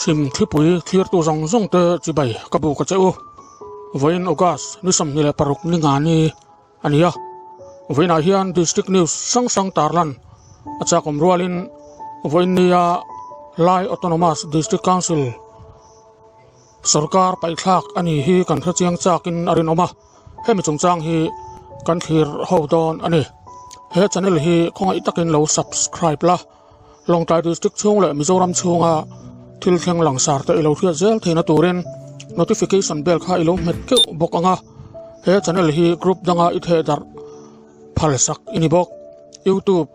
sim thipui thlir tu zong zong te chibai kabu ka cheu voin ogas ni sam ni le paruk ni nga ni ania voina hian district news sang sang tarlan acha komrualin voin nia lai autonomous district council sarkar paithak ani hi kan thaching chakin arin oma hemi chungchang hi kan thir hodon ani he channel hi khongai takin lo subscribe la longtai district chung le mizoram chunga thil thleng langsar te ilo thia zel theina turin notification bell kha ilo met ke bokanga he channel hi group danga I the dar phalsak ini bok YouTube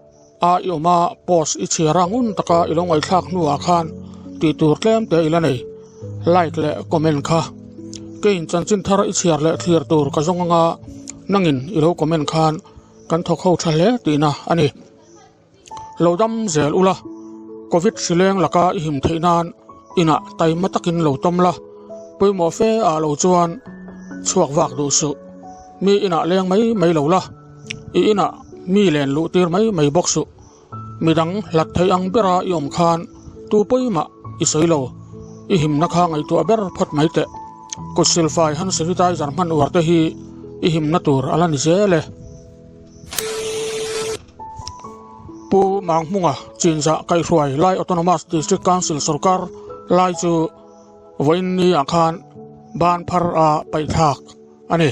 a ioma post I chirangun taka ilo ngai thak nuwa khan ti tur tlem te ilanei like le comment kha kein chanchin thar I chiar le thlir tur ka zonga nangin ilo comment khan kan thok ho thale tina ani lodam zel ula covid sileng laka him theinan ina taima takin lo tomla poimo fe a lo chuan chuak wak du su mi ina leng mai lo la ina mi len lu tir mai bok su midang lat thei ang bera yom khan tu poima I soilo I him na kha ngai tu ber phot mai te ko silfai han sanitizer man warte hi I him na tur alani zele pu mangmunga chinza kai hruai lai autonomous district council sarkar lai chu voin ni akhan ban phar a paithak ani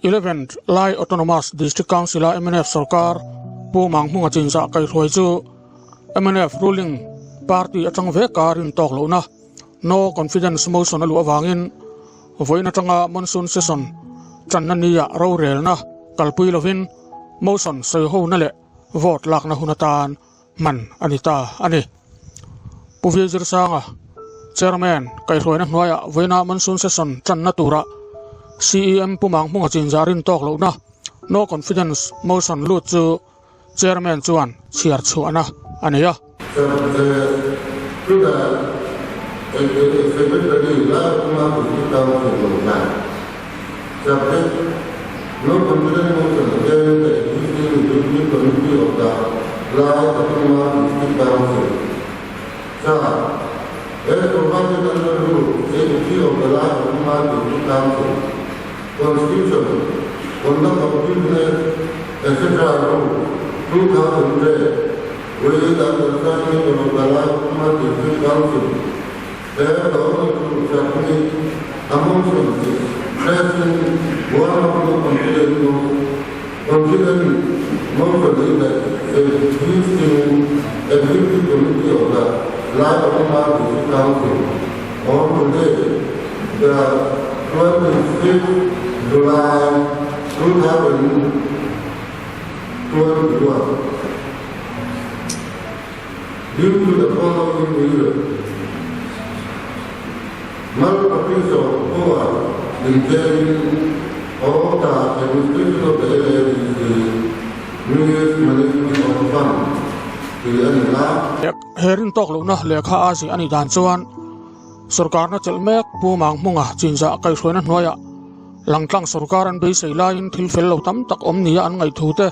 11 lai autonomous district council MNF sarkar pu mangmunga chinza kai hruai chu MNF ruling party atang ve karin tok lo na no confidence motion alu awangin voin atanga monsoon session chanania ro rel na kalpui lovin motion sei ho na le vote lak na hunatan man anita ani puvizir sanga chairman kai hroina hnuaya voina monsoon session channa tura CEM pumang munga chinjarin tok lo na no confidence motion lu chu chairman chuan chiar chuana ania no confidence motion against the existing Supreme Committee of the Lai Autonomous District Council. As provided under Rule 83 of the Lai Autonomous District Council, Constitution, Conduct of Business, etc. Rule 2000, with the understanding of the Lai Autonomous District Council, there the only group submit a motion present one of the confidence motion that existing executive committee of the Lai Autonomous District Council on today, the 26th July 2021. Due to the following reasons, non-official power in carrying all the administration of the LADC, News Management of Fund, herin tok lo na lekha asi ani dan chuan sarkar na chelmek pu mangmunga chinja kai hroina hnuaya langtlang sarkar an bei sei lain thil fel lo tam tak om nia an ngai thu te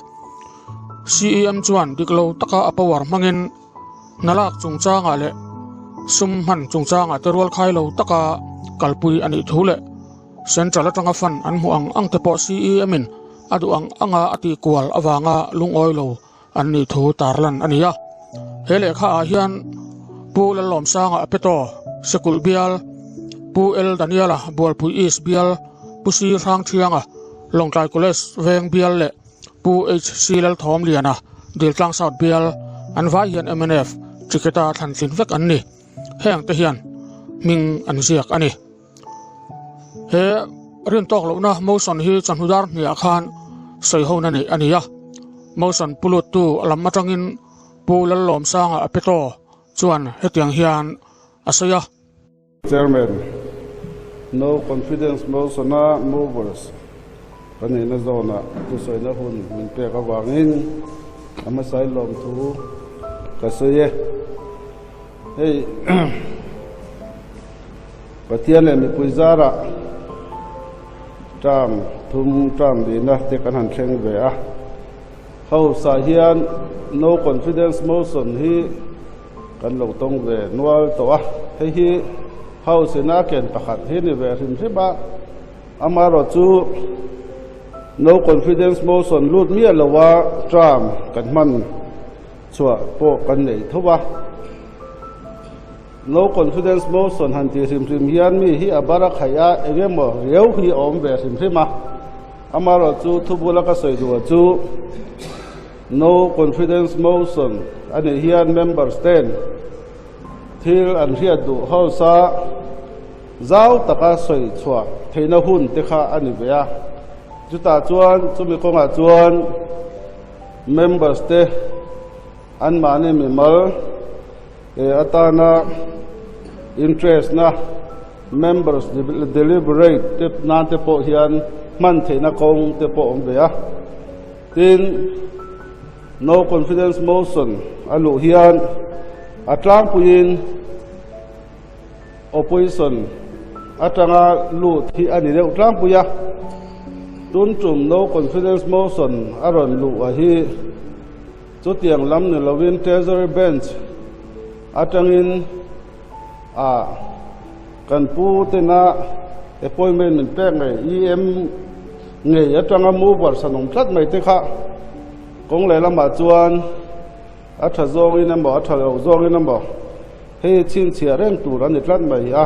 CEM chuan diklo taka apawar mangin nalak chungchanga le sum han chungchanga terwal khai lo taka kalpui ani thule central atanga fan an muang ang te po CEM in adu ang anga ati kwal awanga lungoi lo anni thu tarlan ania hele kha hian pu la lom sanga apeto sekul bial pu el daniela bol pu is bial pu si rang thianga longkai college veng bial le pu HC lal thom liana diltlang south bial an vai hian MNF tiketa than thin vek anni heng te hian ming an ziak ani he rin tok lo na motion hi chanhudar ni akhan sei ho na ni ania motion pulut tu alam matangin pulal lom sanga apeto chuan hetiang hian asaya chairman no confidence motion na movers pani na zona tu soina hun min pe ka wangin ama sai lom thu ka soye hey patiale mi puizara tam thum tam dina te kan han thleng ve a how sa hian no confidence motion hi kan lo tong ve nual to a hi house na ken pakhat hi ni ve rim riba amaro chu no confidence motion lut mi alawa tram kan man chua po kan nei thowa no confidence motion han ti rim hian mi hi abara khaya engemo reu hi om ve rim rima amaro chu thubula ka soi du chu no confidence motion ani hian members ten thil an riat du hausa zau taka soi chua theina hun te kha ani bea chuta chuan chumi konga chuan members te an mani mi mal atana interest na members deliberate te nan te po hian man theina kong te po om bea tin no confidence motion alu hian atlang puin opposition atanga lut hi ani reu tlang puya tun tum no confidence motion aron lu a hi chu tiang lam ne lovin treasury bench atangin a kan pu te na appointment min pe ngai em ngai atanga mu war sanong tlat mai te kha kong le lama chuan atha zong in ambo atha lo zong in ambo he chin chia reng tu ran ni tlat mai a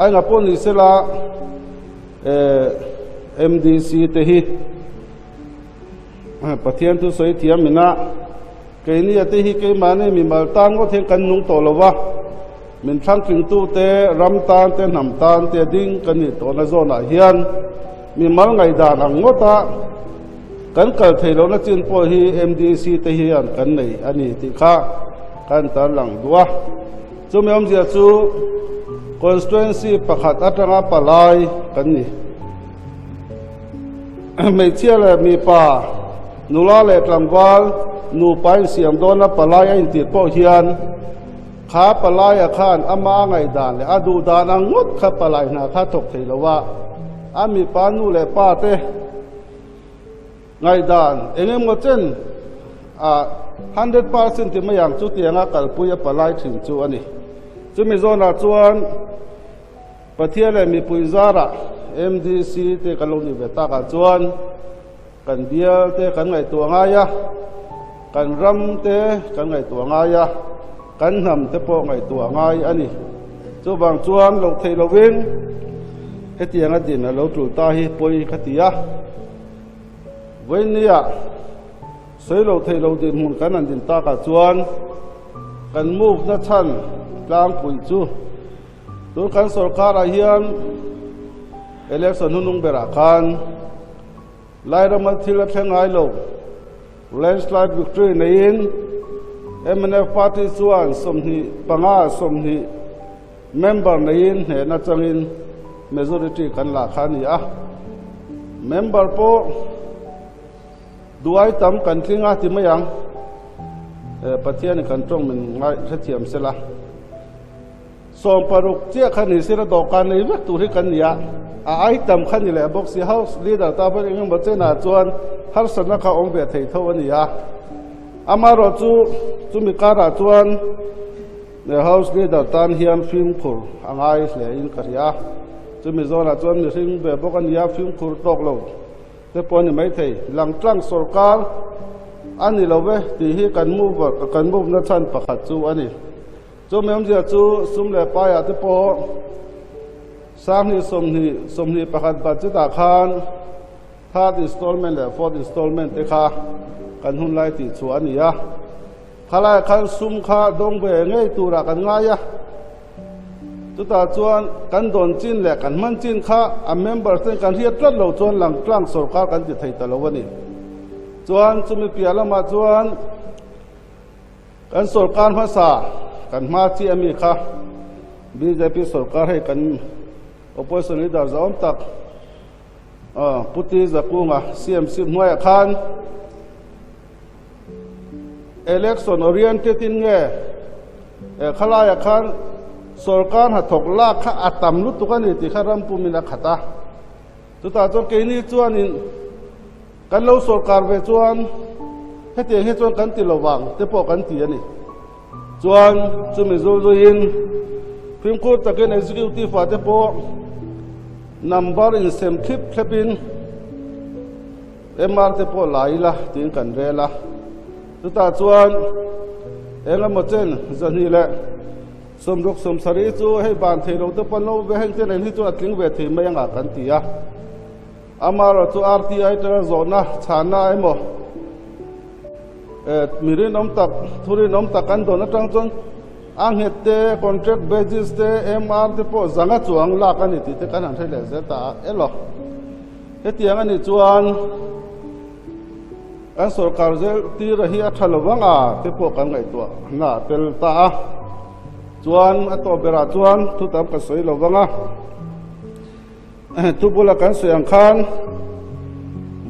ai nga pon ni sela MDC te hi pathian tu soi thiam mina ke ni ate hi ke mane mi mal tang ko theng kan nung to lowa min thang king tu te ram tan te nam tan te ding kan ni to na zona hian mi mal ngai da ang ngota kan kal theilo na chin po hi MDC te hi an kan nei ani ti kha kan tar lang duwa chu me om zia chu constituency pakhat atanga palai kan ni me chia le mi pa nula le tlangwal nu pai siam dona palai in ti po hian kha palai a khan ama ngai dan le adu dan ang ngot kha palai na kha thok theilowa ami pa nu le pa te ngai dan engem ngo chen a 100% ti mayang chu tianga kalpuya palai thin chu ani chumi zona chuan pathiale mi puizara MDC te kaloni beta ka chuan kan bial te kan ngai tuanga ya kan ram te kan ngai tuanga ya kan nam te po ngai tuanga ani chu bang chuan lo thei lovin hetianga din lo tul ta hi poi khatia Venia soi lo thei lo din mun kan an din ta ka chuan kan move na chan tlang pui chu tu kan sarkar a hian election hunung bera khan lairamal thila thengai lo landslide victory nein MNF party chuan somni panga somni member nein he na changin majority kan la khani a member po duai tam kan thinga ti mayang pathian kan tong min ngai thathiam sela som paruk chia khani sira dokan nei vek tu ri kan ya a item khani le box house leader ta ber engam bachena chuan har sana kha ong be thei tho ani ya amaro chu mi kara chuan the house leader tan hian film khur angai hle in karia chu mi zona chuan mi ring be bokan ya film khur tok lo te pon ni mai thei lang tlang sarkar ani lowe ti hi kan move na chan pakhat chu ani chu mem zia chu sum le pa ya te po sang ni somni pakhat ba chu ta khan third installment le fourth installment te kha kan hun lai ti chu ani ya khala khan sum kha dong be ngei tu ra kan nga ya chu ta chuan kan don chin le kan man chin kha a member ten kan riat tlat lo chuan lang tlang sarkar kan ti thei ta lo ani chuan chumi pialama chuan kan sarkar ma sa kan ma chi ami kha BJP sarkar hai kan opposition leader zaom tak puti zakunga CMC hnuai khan election oriented in nge khalaya khan sarkar ha thok la kha atam lu tukani ti kharam pumina khata tuta chon ke ni chuan in kan lo sarkar ve chuan hete he chuan kan ti lowang te po kan ti ani chuan chumi zo in Supreme Court takin executive ate po number incentive thlapin MR te po laila tin kan rela tuta chuan enga mochen zani le somruk somsari chu hei ban theilo te panlo ve heng ten hi chu atling ve thei mai anga kan tia amaro chu RTI te zona chana emo mirin om tak thurin om tak kan dona tang chon ang hette contract basis te MR te po zanga chuang la kan ti te kan han thele se ta elo hetiang ani chuan an sarkar zel ti rahi athalawanga te po kan ngai to na tel ta chuan ato bera chuan thu tam ka soi lowanga tu bula kan soyang khan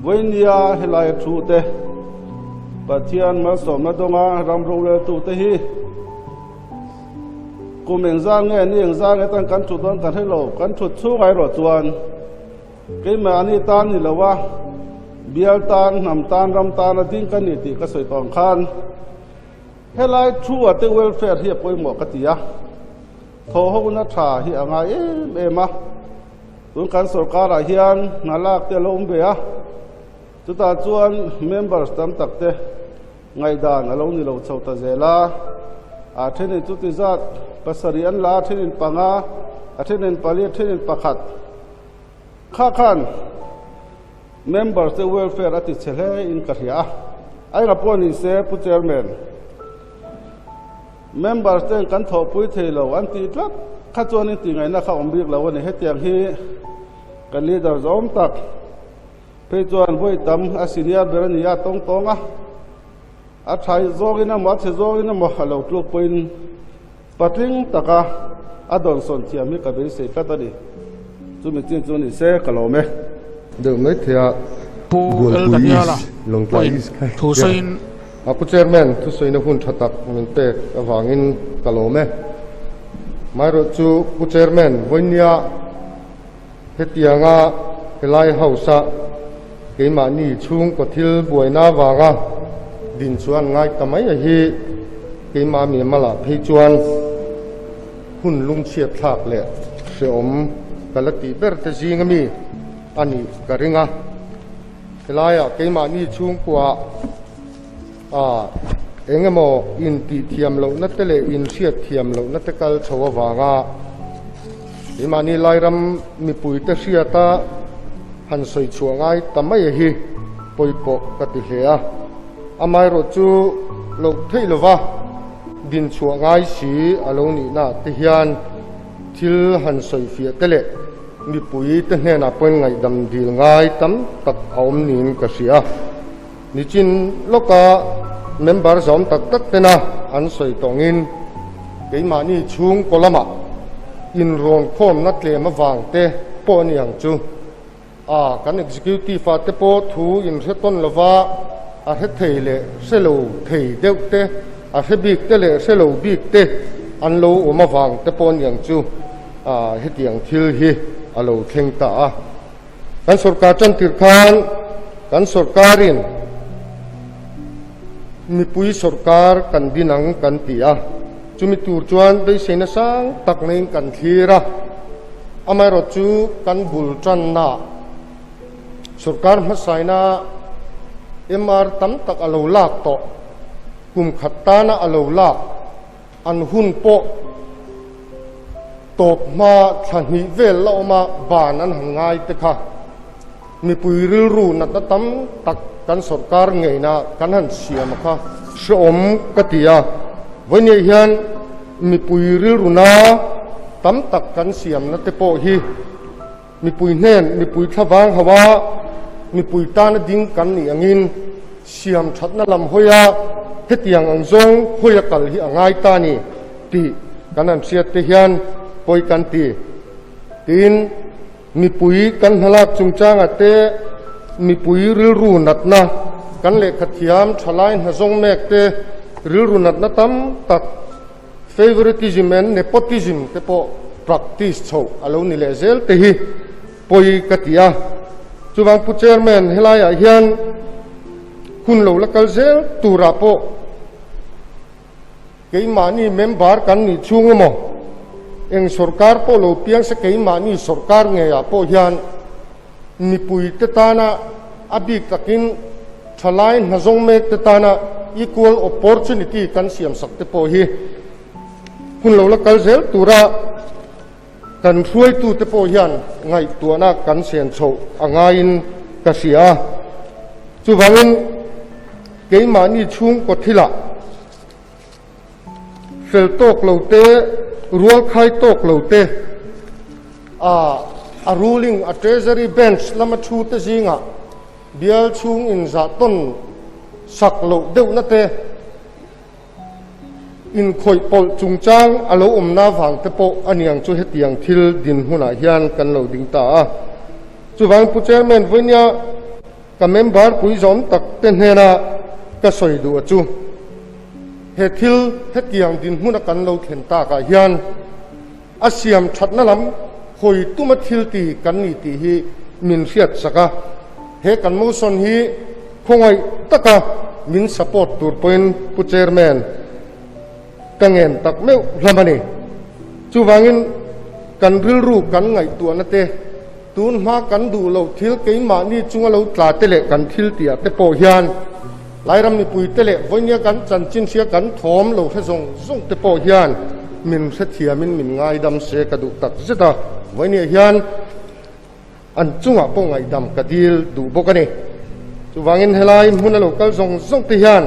voinia helai thu te pathian ma som na donga ram ro le tu te hi kumeng zang nge ni eng zang tan kan chu don kan hello kan thu chu ngai ro chuan ke ma ani tan ni lawa bial tan nam tan ram tan ating kan ni ti ka soi tong khan helai thu ate welfare hi poi mo ka tia tho ho na tha hi anga e ma tun kan sarkar a hian nalak te lom be a tuta chuan members tam tak te ngai dan alo ni lo chauta zela a thenin chu ti zat pasarian la thenin panga a thenin pali thenin pakhat kha khan members the welfare ati chele in karia ai raponi se pu chairman members ten kan tho pui thelo an ti tlak kha chuan ti ngai na kha ombik lo ne hetiang hi kan leader zom tak pe chuan voi tam a senior berania tong tonga a thai zogina ma che zogina ma halo tluk poin patling taka adon son thiam mi ka be se patani chu mi chin chu ni se kalome được mấy thì pu el daniala long tais thu sein aku chairman thu sei na hun thatak min pe awangin kalome mai ro chu pu chairman voinia hetianga helai hausa keima ni chung pathil buaina wanga din chuan ngai tamai a hi keima mi mala phei chuan hun lung chiat thak le se om kalati ber te jingami ani karinga helaya keima ni chung kwa engemo in ti thiam lo na tele in siat thiam lo na te kal chawa wanga imani lairam mi pui te siata han soi chuangai tamai hi poipo kati hea amai ro chu lo theilowa din chuangai si alo ni na te hian thil han soi fia tele mi pui te hne na pon ngai dam dil ngai tam tak aum nin ka sia ni chin loka member zom tak tak te na an soi tongin keima ni chung kolama in ron khom na tle ma wang te po ni ang chu kan executive te po thu in reton lova a he theile selo thei deuh te a he bik te le selo bik te an lo oma wang te po ni ang chu he tiang thil hi alo thleng ta kan sarkar chan tir khan kan sarkarin mi pui sarkar kan dinang kan tia chumi tur chuan dei seina sang tak nei kan thira amai ro chu kan bul tran na sarkar ma saina MR tam tak alo lak to kum khatta na alo lak an hun po top ma thani vel lo ma ban an hangai te kha mi pui ril ru na ta tam tak kan sarkar ngei na kan han siam kha som katia voine hian mi pui ril ru na tam tak kan siam na te po hi mi pui nen mi pui thawang hawa mi pui ta na ding kan ni angin siam that na lam hoya hetiang ang zong hoya kal hi angai ta ni ti kan an siat te hian poi kan ti tin mi pui kan halak chungchang ate mi pui ril ru nat na kan le khathiam thalai na zong mek te ril ru nat na tam tak favoritism and nepotism te po practice chho alo ni le zel te hi poi katia chuwang pu chairman helaya hian hun lo lakal zel tura po keima ni member kan ni chungmo eng sarkar po lo piang sa keima ni sarkar ngeya po hian mi pui te tana abik takin thalai nazong mek te tana equal opportunity kan siam sak te po hi kun lo la kal zel tura kan ruai tu te po hian ngai tuana kan sian chho angain ka sia chu wangin keima ni chung ko thila fel tok lo te rual khai tok lo te a ruling a treasury bench lama thu te zinga bial chung in za ton sak lo deuh na te in khoi pol chungchang alo omna wang te po aniang chu hetiang thil din huna hian kan lo ding ta chuwang pu chairman voinia ka member pui zom tak ten hena ka soi du chu he thil hetiang din huna kan lo thlen ta ka hian asiam thatna lam khoi tuma thil ti kan ni ti hi min riat saka he kan mo son hi khongai taka min support tur point pu chairman kangen tak meu lamani chuwangin kan ril ru kan ngai tu na te tun ma kan du lo thil keima ni chunga lo tla te le kan thil tia te po hian lairam ni pui te le voinia kan chan chin sia kan thom lo he zong zong te po hian min se thia min ngai dam se ka du tak zeta voinia hian an chunga po ngai dam ka dil du bokani chuwangin helai huna lo kal zong zong te hian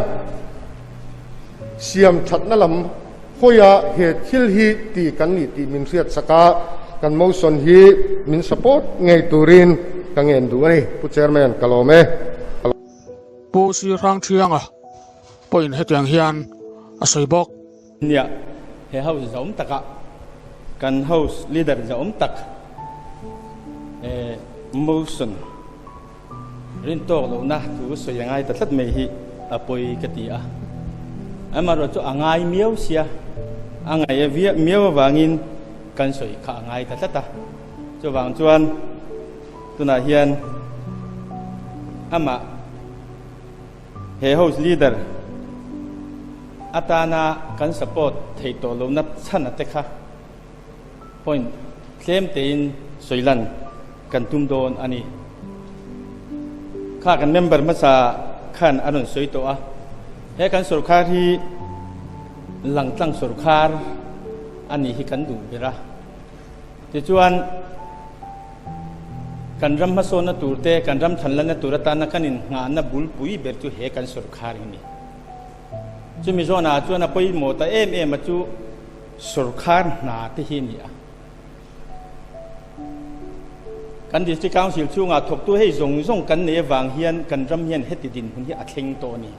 siam thatna lam hoya he thil hi ti kan ni ti min riat saka kan mo son hi min support ngai turin kangen du ani pu chairman kalome pu si rang thianga point hetiang hian a soi bok nia he house zom taka kan house leader zom tak motion rin to lo na tu so yangai ta tlat me hi apoi katia amaro chu angai miau sia angai via miau wangin kan soi kha angai ta tlata chu wang chuan tuna hian ama he house leader atana kan support thei to lo na chana te kha point claim te in soilan kan tum don ani kha kan member ma sa khan anun soi to a he kan sarkar hi langtlang sarkar ani hi kan du bera ti chuan kan ram ma so na turte kan ram thanlan na turata na kanin nga na bul pui ber chu he kan sarkar ni chu mi zona chuan a poi mo ta em ma chu sarkar na te hi ni a kan district council chu nga thok tu hei zong kan ne wang hian kan ram hian heti din hun hi a thleng to ni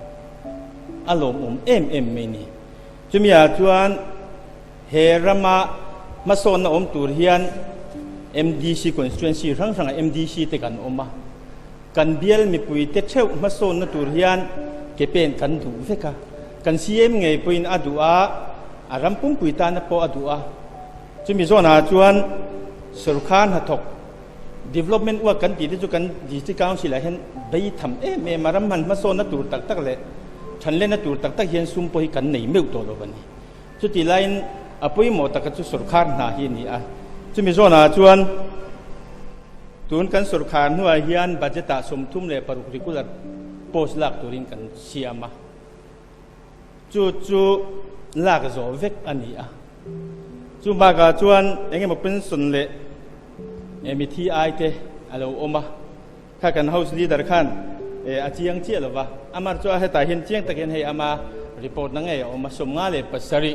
alom em me ni chumia chuan he rama mason na tur hian MDC constituency rang MDC te kan oma kan bial mi pui te theu mason na tur hian ke pen kan du veka kan CM ngei puin adua aram pum pui ta na po adua chumi zona chuan sarkar ha thok development wa kan ti chu kan district council la hen bai tham maram man mason na tur tak leฉันเล่นนัตัวตักเฮียนซุ่มไปกันในเมืองตัวเราวันนี้จุดที่ไลน์อภัยหมดตักจุดสุรคารนาเฮียนี่จุดมีโซนาชวนตัวนั้นกันสุรคารหัวเฮียนบัจจตสมทุ่มเลยปรุกริกุลโพสลักตัวนี้กันเสียมาจุดลากโจเวกอันนี้จุดบางชวนเองมาเป็นส่วนเละมีที่ไอเตอะไรออกมาข้ากันเฮาส์ลีดเดอร์ขันอาเจียงเจี๊ยหรือวะอามาช่วยให้ตาเห็นเจียงตะเกียนให้อามารีพอร์ตนั่งไงอามาสมงาเลยปัสสริ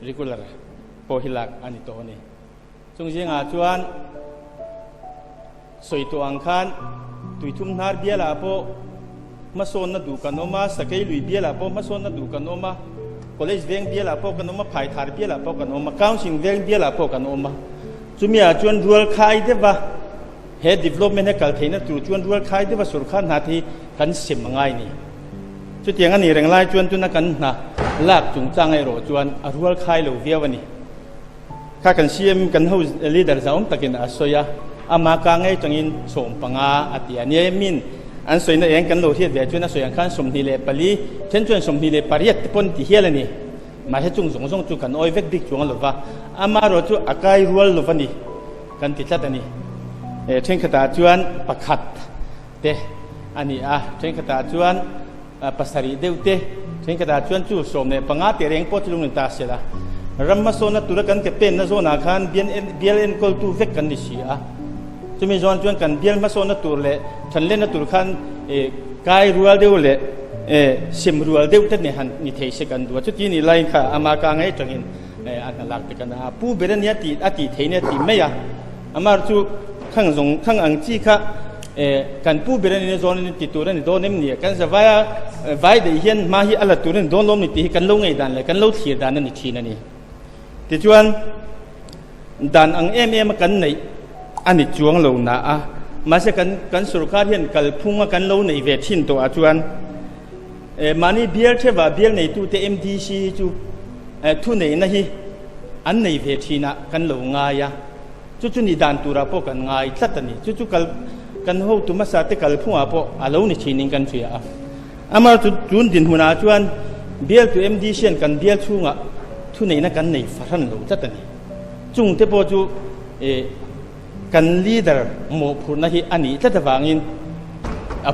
ริกุลร์โพหิลักอันนี้ตัวนี้จงเจียงชวนสวยตัวอังคารตุยทุ่มนาร์เบียลาโพมาโซนนัดดูกันออกมาสกัยลุยเบียลาโพมาโซนนัดดูกันออกมาคอลเลจเวงเบียลาโพกันออกมาไผ่ทาร์เบียลาโพกันออกมาก้าวสิงเวงเบียลาโพกันออกมาจุมีชวนรัวขายได้ปะเฮด development ให้การเทนตัวชวนรัวขายได้ว่าสุรคารนาทีกันเสียมง่ายนี่จุดอย่างนี้แรงไล่ชวนตัวนักกันนะลากจุงจังไอโรชวนรัวขายเหลวเวียวันนี้ข้ากันเสียมกันเขาลีดเดอร์สาวตะกินอาสอยอามากังไอจังอินสมปังอาอติอันนี้มินอันสวยนั่นเองกันโลที่เดียชวนสวยอันขันสมทีเลปลีเช่นชวนสมทีเลปาริยตปนที่เฮียเลยนี่ มาให้จุงสงสงจุกันอ้อยเวกดิกจวงหลบว่าอามาโรจูอากายรัวหลบวันนี้กันติดชัดอันนี้เช่นขตาจวนประคัดเตอันนี้เช่นขตาจวนปัสริเดวเตเช่นขตาจวนจูสมเนี่ยปังอาเตเรงปอดลุงนิตาเสละรัมมาโซนัตุระกันเก็บเป็นนะโซนาคันเบียนเอ็นกอลตูเวกกันดิชีจะมีจวนกันเบียนมาโซนัตุเล่ฉันเล่นนัตุรคันกายรัวเดวเล่สิมรัวเดวเตเนี่ยหันนิเทศกันดูจุดที่นี่ไล่ค่ะอามากางไงจังเห็นอันหลักไปกันนะผู้เบรเนียติอติเทเนียติไม่ยาอามาจูข้างสงข้างอังจีค่ะกันผู้เบรเนียโซนนี่ติดตัวนี่โดนเนี่ยกันจะไว้เดียนมาฮีอัลตัวนี่โดนล้มนี่ติกันลงไงดันเลยกันลงเทียดันนี่ทีนั่นนี่แต่จวนดันอังกันในอันนี้จวงลงนะมาเสกันสุรคาเห็นกันพุ่งกันลงในเวทินตัวจวนมานี่เบียร์เทว่าเบียร์ในตู้เต MDC จูทุนในนะฮีอันในเวทีนะกันลงง่ายจุนี่ดันตัวเราพวกกันง่ายสัตว์นี่จุกันหูตุมาสาเตกันพุ่งพวกอาลงในทีนิงกันเสียอามาจุนดินหัวหน้าจวนเบียร์ตัว MDC กันเบียร์ช่วงทุนในนะกันในฝันลงสัตว์นี่จุงเทปจูกันลีดเดอร์หมู่ผู้นะฮีอันนี้สัตว์วางิน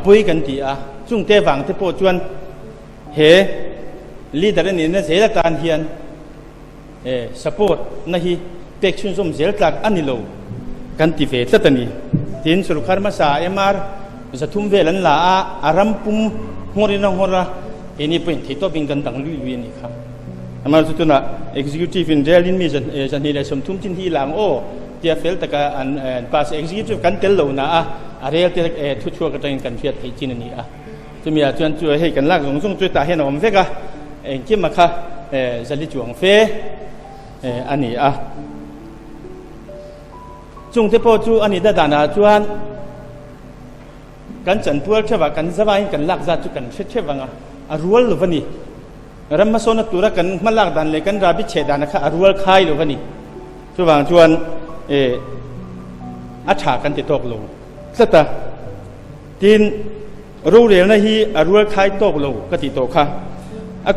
ปุยกันตีจุงเทวางเทปจวนเฮลีดเดอร์นี่นะเสียการเฮียนsupport นะฮีเป็กชุนสมเสียจากอันนี้โลกันติเฟตตันนี้ทีนสุรคาร์มาสาจะทุ่มเวลันลาอารัมปุมหัวรินหัวระเอ็นี่เป็นที่ตัวบินกันดังลุยนี่ครับอามาสุดท้าย executive in realin มีจันนี่เลยสมทุ่มทิ้งที่หลังโอ้เดียเฟลแต่การpass executive กันเตลโลนะเรียลที่ทุกชั่วกันกันเฟียดให้จีนนี่จะมีจวนช่วยให้กันลากส่งช่วยตาให้หนอมเฟกเกี่ยมาค่ะจะลิจวงเฟอันนี้จุงเทพจูอันนี้ได้ด่านาจวนกันจันพัวเชื่อว่ากันสบายกันลักจัดจุกันเชื่อว่ารัวลวันนี้รัมมาโซนตัวรักกันมาลักดันเลยกันราบิเชดานะคะรัวคายลวันนี้ช่วงจวนอัฐากันติดตกลงสัตว์ทีนรู้เรื่องนะฮีรัวคายตกลงก็ติดตกค่ะ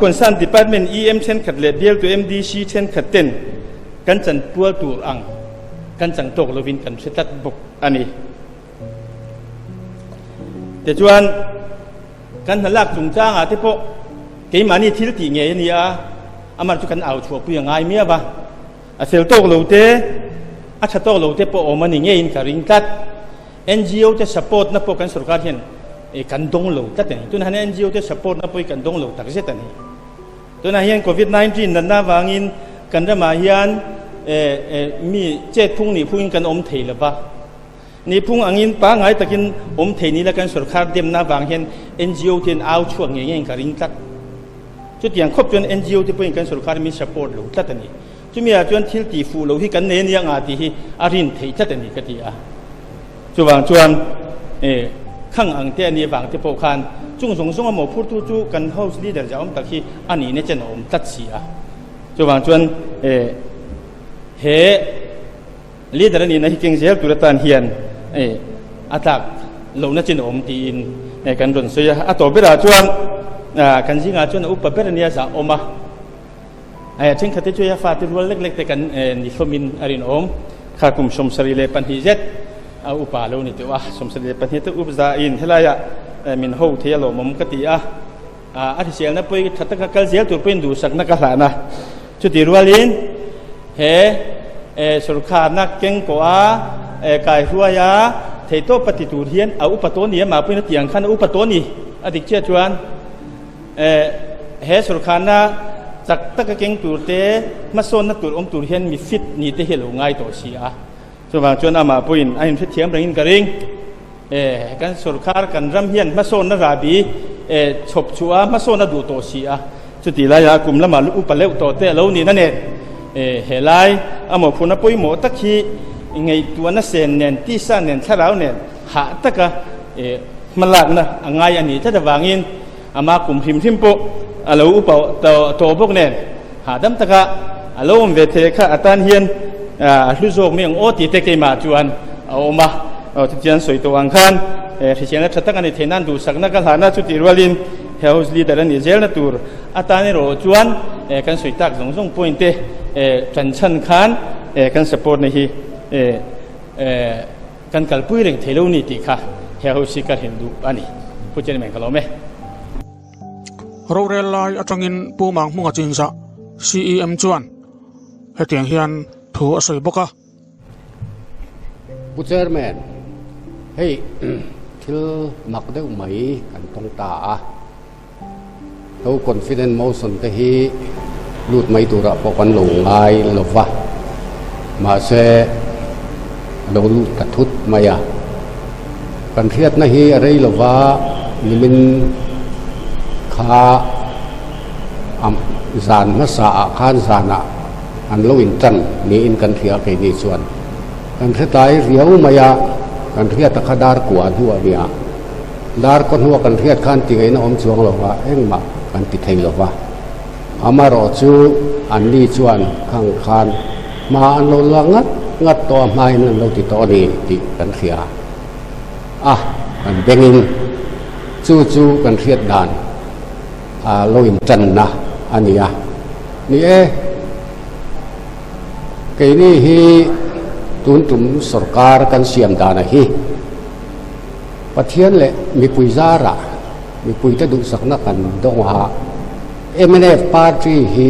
คนสันติพัฒน์เป็น EM เช่นขัดเลียเดียวตัว MDC เช่นขัดเต้นกันจันพัวตัวอังกันจังตกลวินกันเสด็จบุกอันนี้แต่จวนกันหันหลักจุงจ้างที่พวกเกี่ยมานี่ที่ตีเงี้ยนี่อามาจุกันเอาชัวปุยง่ายเมียบ้าเซลตกลวเตอาชตกลวเตพวกอมันนี่เงี้ยอินการิงตัด NGO จะ support นะพวกกันสุรการเห็นกันดงลวตัดนี่ตัวนั้น NGO จะ support นะพวกกันดงลวตัดเสร็จนี่ตัวนั้นเห็น COVID-19 นั่นน่าวางินกันจะมาเห็นมีเจ็ดพุ่งนี่พุ่งกันเทลปะนี่พุ่งอังยินป้าไงตะกินเทนี่แล้วกันสุรคาร์เดียมนาบางเห็น NGO ที่เอาช่วงเงี้ยกันริงตัดจุดอย่างครบจน NGO ที่พุ่งกันสุรคาร์มี support หรือตัดนี่จุดมีจนทิลตีฟูเราที่กันเนียงอาทิที่อารินเทตัดนี่ก็ที่จุดบางจวนข้างอังเทียนี่บางที่พวกคันจุงสงหมอพูดจูกัน house leader จะตะกี้อันนี้เนี่ยจะหนอมตัดเสียจุดบางจวนเฮลีดเดอร์นี่นะฮิกิงเซลตุรตานเฮียนอาตักลงนัจินอมตีนกันรุนเสียตัวเบราจวนกันจิงอาจวนอุปเบรนี่จะอมถึงขัดที่ช่วยฟาติรัวเล็กๆแต่กันนิฟมินอารินอมข้ากุมสมสรีเลปันฮิเจ็ดอุปาโลนี่ตัวสมสรีเลปันฮิตัวอุปซาอินเฮลายะมินโฮเทียโลมมกติอาทิเซียนนะปุยขัดตะกัลเซลตุรเป็นดูสักนักขลานะจุดที่รัวลินสุรคานักเก่งกว่ากายรัวยาเทโตปฏิตูเฮียนเอาอุปโตนี้มาเป็นเตียงขันอุปโตนี้อดีตเชื่อชวนสุรคานาจากตะเก่งตูเตมาโซนนักตูตูเฮียนมีฟิตนี่เตเฮลง่ายต่อเสียส่วนบางชวนอามาพูดอันนี้เทียมเรื่องกระดิ่งกันสุรคากันรำเฮียนมาโซนนราบีฉบชัวมาโซนนดูต่อเสียจุดที่ไรกลุ่มละมาอุปเลวต่อเตะแล้วนี่นั่นเองเฮลัยอามาพูดนะปุยหมดตะกี้ไงตัวนั้นเซนเนนที่ซ่าเนนถ้าเราเนนหาตะกะมันหลักนะไงอันนี้ถ้าจะวางินอามาคุมพิมพ์ปุ๊เราอุปตัวพวกเนนหาดำตะกะเราเวทเค่ะอัตานเฮียนลุโซกเมียงโอติเตกิมาจวนเอามาที่เจียนสวยตัวอังคารที่เจียนชัดตั้งอันนี้เทนันดูสักนักหานาจุติรวลิน house leader an zel na tur atani ro chuan kan soitak zong zong point te chan chan khan kan support na hi kan kalpui reng thelo ni ti kha house ka hindu ani puchen men kalome ro rel lai atangin pu mang munga chinsa CEM chuan hetiang hian thu asoi boka Chairman hey thil mak deuh mai kan tong ta a to confident motion te hi lut mai tura po kan lo ngai lova ma se lo lut ta thut maya kan thiat na hi rei lova nimin kha am zan ma sa khan zana an lo in tan ni in kan thia ke ni chuan kan thiai riau maya kan thiat ta khadar kwa huwa bia dar kon huwa kan thiat khan ti ngai na om chuang lova engma kan ti thei lova amaro chu an ni chuan khang khan ma an lo langat ngat to mai nan lo ti to ni ti kan thia kan bengin chu kan thiat dan lo in tan na ania ni ke ni hi tun tum sarkar kan siam dana hi pathian le mi pui zara mi pui ta du sakna kan dong ha MNF party hi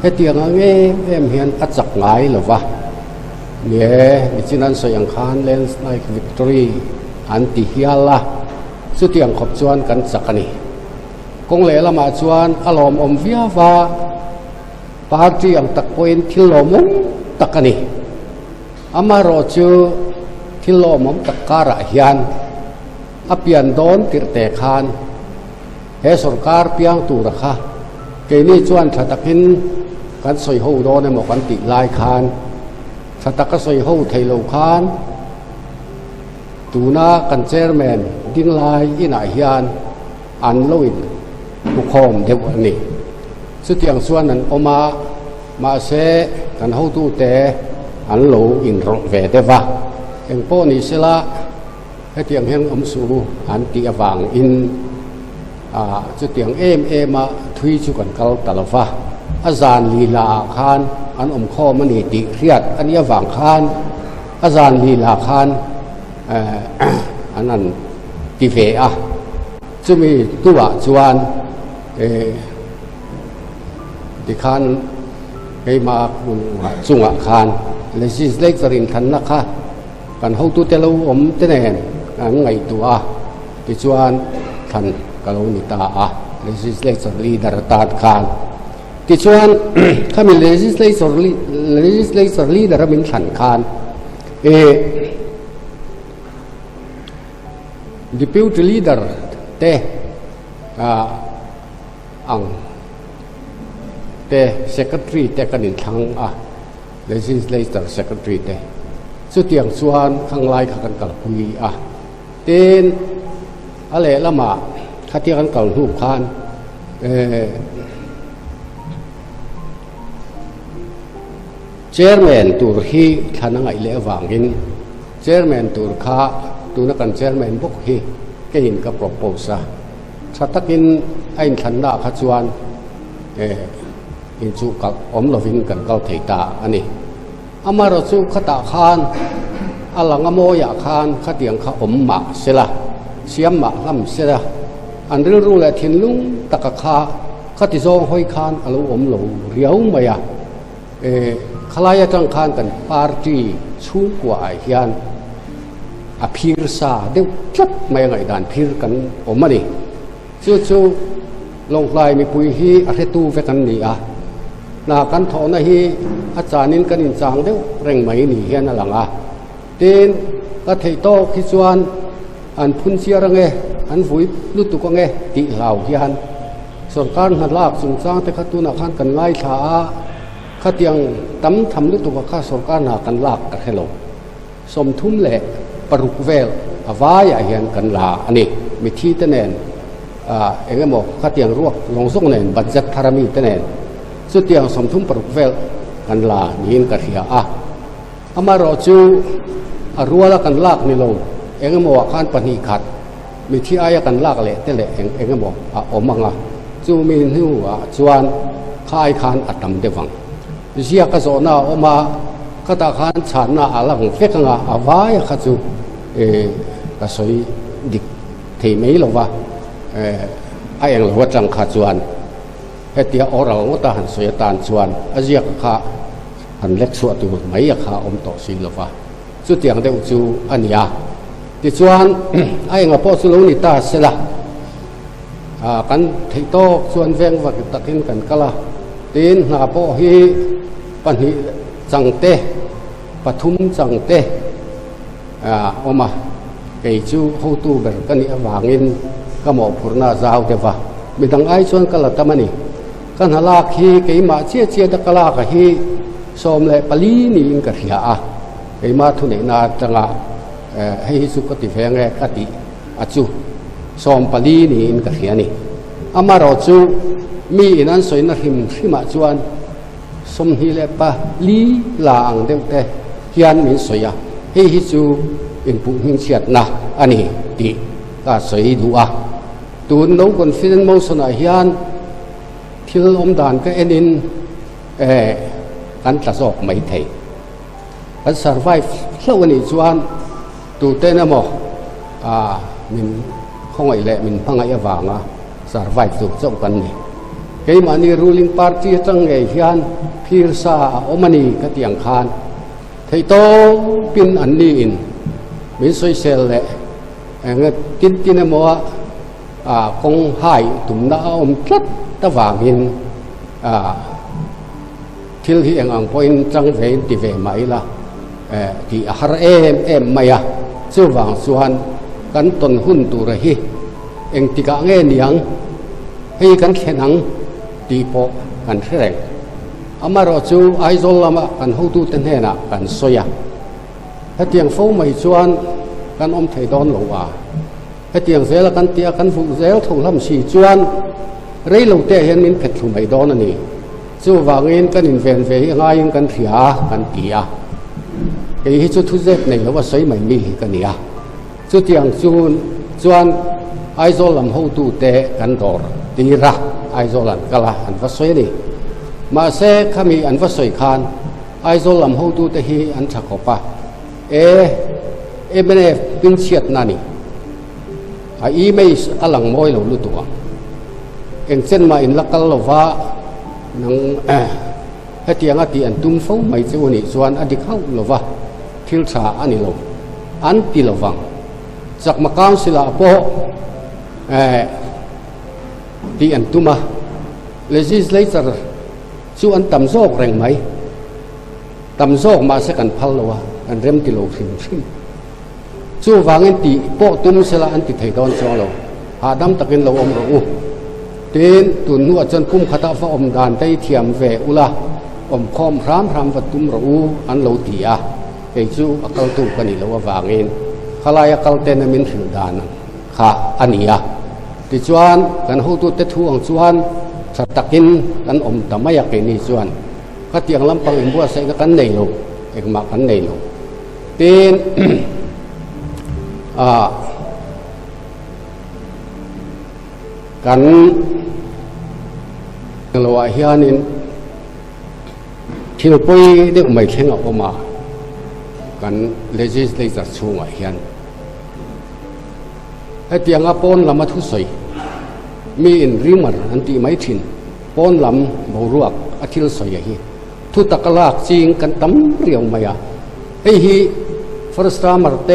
hetiang ange em hian achak ngai lova nie mi chinan soyang khan landslide victory anti hiala sutiang khop chuan kan chakani kong le lama chuan alom om via va party ang tak point thilomong takani amaro chu thilomom takara hian apian don tirte khan he sarkar piang tu rakha ke ni chuan thatakin kan soi ho do ne mo kan ti lai khan thataka soi ho theilo khan tuna kan chairman ding lai ina hian an loin bu khom deu ani sutiang chuan an oma ma se kan ho tu te an lo in ro ve te va eng po ni sela hetiang heng om su an ti awang in chu tiang ma thui chu kan kal talawa azan lila khan an kho mani ti riat an awang khan azan lila khan anan ti ve chu mi tuwa chuan ti khan ke ma kun chunga khan legislature in than na kha kan ho tu te lo om te nen ngai tu ti chuan than kalo ni ta legislature leader tat khan ti chuan khami legislature leader min than khan deputy leader te ang te secretary te kanin thang legislature secretary te chu tiang chuan khang lai kha kan kal pui ten ale lama khati kan kal hu khan chairman tur hi thana ngai le wangin chairman tur kha tuna kan chairman bok hi kein ka propose thatakin ain thanna kha chuan in chu ka om lovin kan kal theita ani amaro chu khata khan alanga moya khan khatiang kha om ma sela siam ma lam sela anril ru la thin lung taka kha khati zong hoi khan alo om lo riau maya khalaya tang khan kan party chu kwa hian a phir sa deu chat mai ngai dan phir kan omani chu long lai mi pui hi a retu ve kan ni na kan tho na hi a chanin kan in chang deu reng mai ni hian alanga tin ka thei to khi chuan an phun sia range an vui lu tu ko nge ti lau hian sarkar na lak chung chang te khatuna khan kan ngai tha khatiang tam tham lu tu ka sarkar na kan lak ka hello som thum le paruk vel awaya hian kan la ani mi thi te nen engemo khatiang ruak longsong nen budget tharami te nen chu tiang som thum paruk vel kan la nin ka hria amaro chu arwala kan lak ni lo engemo khan pani khat มีที่อายกันลากเละเตเละเองบอกอมังจูมีหิวจวนข้ายคานอัตมเดวังเสียกระโซนาอมาก็ตาคานฉานนาอาลังเฟกงาอาวายขจูกระสอยดิกที่ไม่หรอวะไอ้เองหัวจังขาจวนเฮตียอเราว่าตาหันสวยตานจวนอาเจียกขาหันเล็กสวดตัวไม่อยากขาอมต่อสิหรอวะสุดอย่างเดียวจูอันยาที่จวนไอ้เงาพ่อสุลุนิตาเสละกันที่โตชวนเวงว่าตะกินกันก็ละตีนหน้าพ่อฮีปัญหิจังเตปทุมจังเตออกมาเกี่ยจูหูตูเบอร์กันนี่วางินก็หมอพูน่าจะเอาเดว่ามีดังไอ้ชวนก็ละตมันนี่กันหลักฮีเกี่ยมาเชี่ยตะกลากฮีสมเลยปลีนี่อินกับเหียเกี่ยมาทุนนาจังให้สุขติแฝงกติอาจูสมปลีนี่อินกับเหียนี่อามาเราจูมีนั้นสวยนักหิมที่มาจวนสมฮีเลปะลีลางเด็กแต่เฮียนมีสวยให้ฮิจูอินปุหิงเชียดนะอันนี้ดีก็สวยดูตูนน้องคนฟินมองสนาเฮียนที่ลมดานก็เอ็นินกันตัดออกไม่ไทยกัน survive เท่านี้จวนตูเต้นมอมินข้องไอเละมินพังไอวางsurvive ตูเจ้ากันนี่เกี่ยมันนี่ ruling party ตั้งไงเฮียนพิรซาอมันนี่ก็เตียงคานที่โตปินอันนี้อินมินสวยเซลเละเงากินมัวคงหายตุ่มน้าอมทัดตะวางอินที่ที่อังพอยจังเวติเวไม่ละที่ฮาร์เอ็มไม่จู่วางส่วนกันต้นหุ่นตัวระหีเองติกะเงี้ยยังให้กันแค่นังตีโปกันแรงอามาเราจู่ไอโซลามากันหูตูเต็นเฮนะกันสวยถ้าเตียงฟูไม่ชวนกันอมไทยดอนหลวะถ้าเตียงเซลกันเตียกันฟูเซลถูกลำสีชวนเรื่องเราเตะเห็นมินเพชรถูไม่ดอนนี่จู่วางเงินกันอินเวนเวง่ายกันเถียกันเตียไอ้ที่จุดทุเรศนี่เราว่าสวยไม่มีกันเนี่ยจุดเตียงชวนไอโซลัมหูตูเตะกันดอร์ตีระไอโซลัมก็ละอันว่าสวยนี่มาเสกขมีอันว่าสวยคานไอโซลัมหูตูเตะฮีอันชักขบปะไม่ได้เป็นเชียดนั่นนี่ไอ้ไม่อลังมอยเราลุตัวเองเส้นมาอินลักกัลลว่านังให้เตียงอดีอันตุ้มฟูไม่เจ้านี่ส่วนอดีเข้าลว่าทิลชาอันนี้เราอันตีเราฟังจากมาก้าวสิลาโปตีอันตุ้มาเลจิสเลเตอร์ส่วนตำโซกแรงไหมตำโซกมาสักกันพัลว่าอันเริ่มตีเราฟิมจู่วางเงินตีโปตุ้มเสละอันติไทยดอนสองเราหาดำตะกินเราอมเราเดินตุนหัวจนพุ่มขตาฟ้าอมดานได้เทียมเวอุละอมคอมพรามวัดตุ้มเราอันเราตีไอ้จู่อักลตุ้มกันนี่เราวางเงินขลายอักลเตนมินหิวดานค่ะอันนี้ติจวนกันหูตุเตทุ่งจวนสตักินกันอมแต่ไม่อยากเป็นนี่จวนก็เตียงลำปังอินบัวใส่กันในเราเอกมากันในเราเดินกันเราเฮียนินที่เราไปเด็กไม่เข่งออกมากันเลจิสเลจัดช่วงเฮียนไอ้เตียงปนลำมาทุสอยมีอินริมร์อันที่ไม่ถินปนลำบรัวอาทิลสอยฮีทุตะกลากจริงกันตั้มเรียวไม่ไอ้ฮีฟอร์สตาร์มาร์เต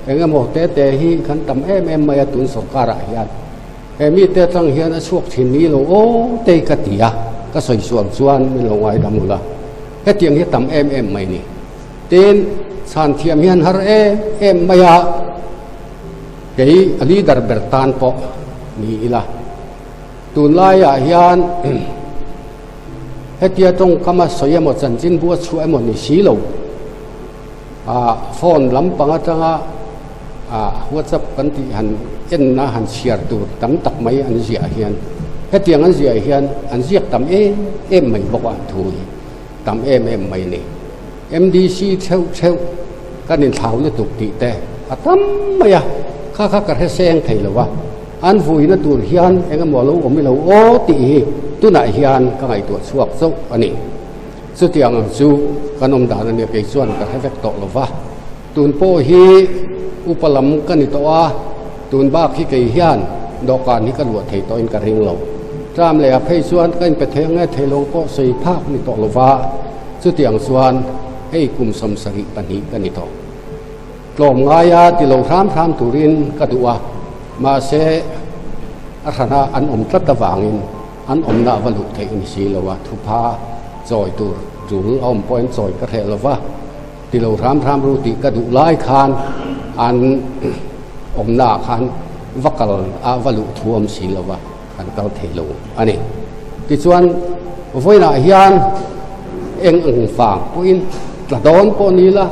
เองหมดเตะฮีกันตั้มไม่ตุนสกัดเฮียนมีเตะตั้งเฮียนช่วงที่นี้เราโอ้เตะกติยาก็สวยส่วนมีลงไว้ดำมุละไอ้เตียงฮีตั้มไม่นี่เต้นสันเทียมเฮียนฮาร์ไม่เกี่ยลีดาร์เบอร์ตันปอนี่ละตุนไล่เฮียนเฮตียตรงคำว่าสวยหมดจันจินบัวช่วยหมดนี่สีโลฟอนลำปังจังหัวจับกันที่หันเอ็นนะหันเชียร์ตัวตั้มตักไม่อันเสียเฮียนเฮตียงอันเสียเฮียนอันเสียตั้มไม่บอกว่าถูกตั้มไม่นี่ MDC เช่ากันนินเท้าเลยตุกติแต่ตั้มไม่ข ข้ากระเซงไทยละวะอันฟุยนั่นตัวเฮียนเองก็มองเราอไม่เราโอ้ตีตัวไหนเฮียนก็ไงตัวสวกซุกอันนี้สุดอย่างจู่ขนมดานเนี่ยเกี่ยส่วนกับให้เวกตกละวะตุนโปฮีอุปลัมกันนี่ตัวตุนบ้าขี้เกี่ยเฮียนดอกการนี้ก็หลวดไทยตัวอินกระเริงเราจามเลยให้ส่วนกันไปเทงให้ไทยลงโปสีภาคนี่ตกละวะสุดอย่างส่วนให้กลุ่มสมสริปันนี้กันนี่ตัวกลมงายาติโลพรามตุรินกระดูว่ามาเสอาขณะอันตัดตะวางินอันนาวัลุเทอินสีลวะทุพาจอยตัวจุลปอยจอยกระเทลวะติโลพรามรูติกระดูไล่คานอันนาคานวักลอาวัลุทวมสีลวะอันเกาเทโลอันนี้ที่ส่วนไว้หน้าเฮียนเอ็งฝากพวกอินกระโดนพวกนี้ละ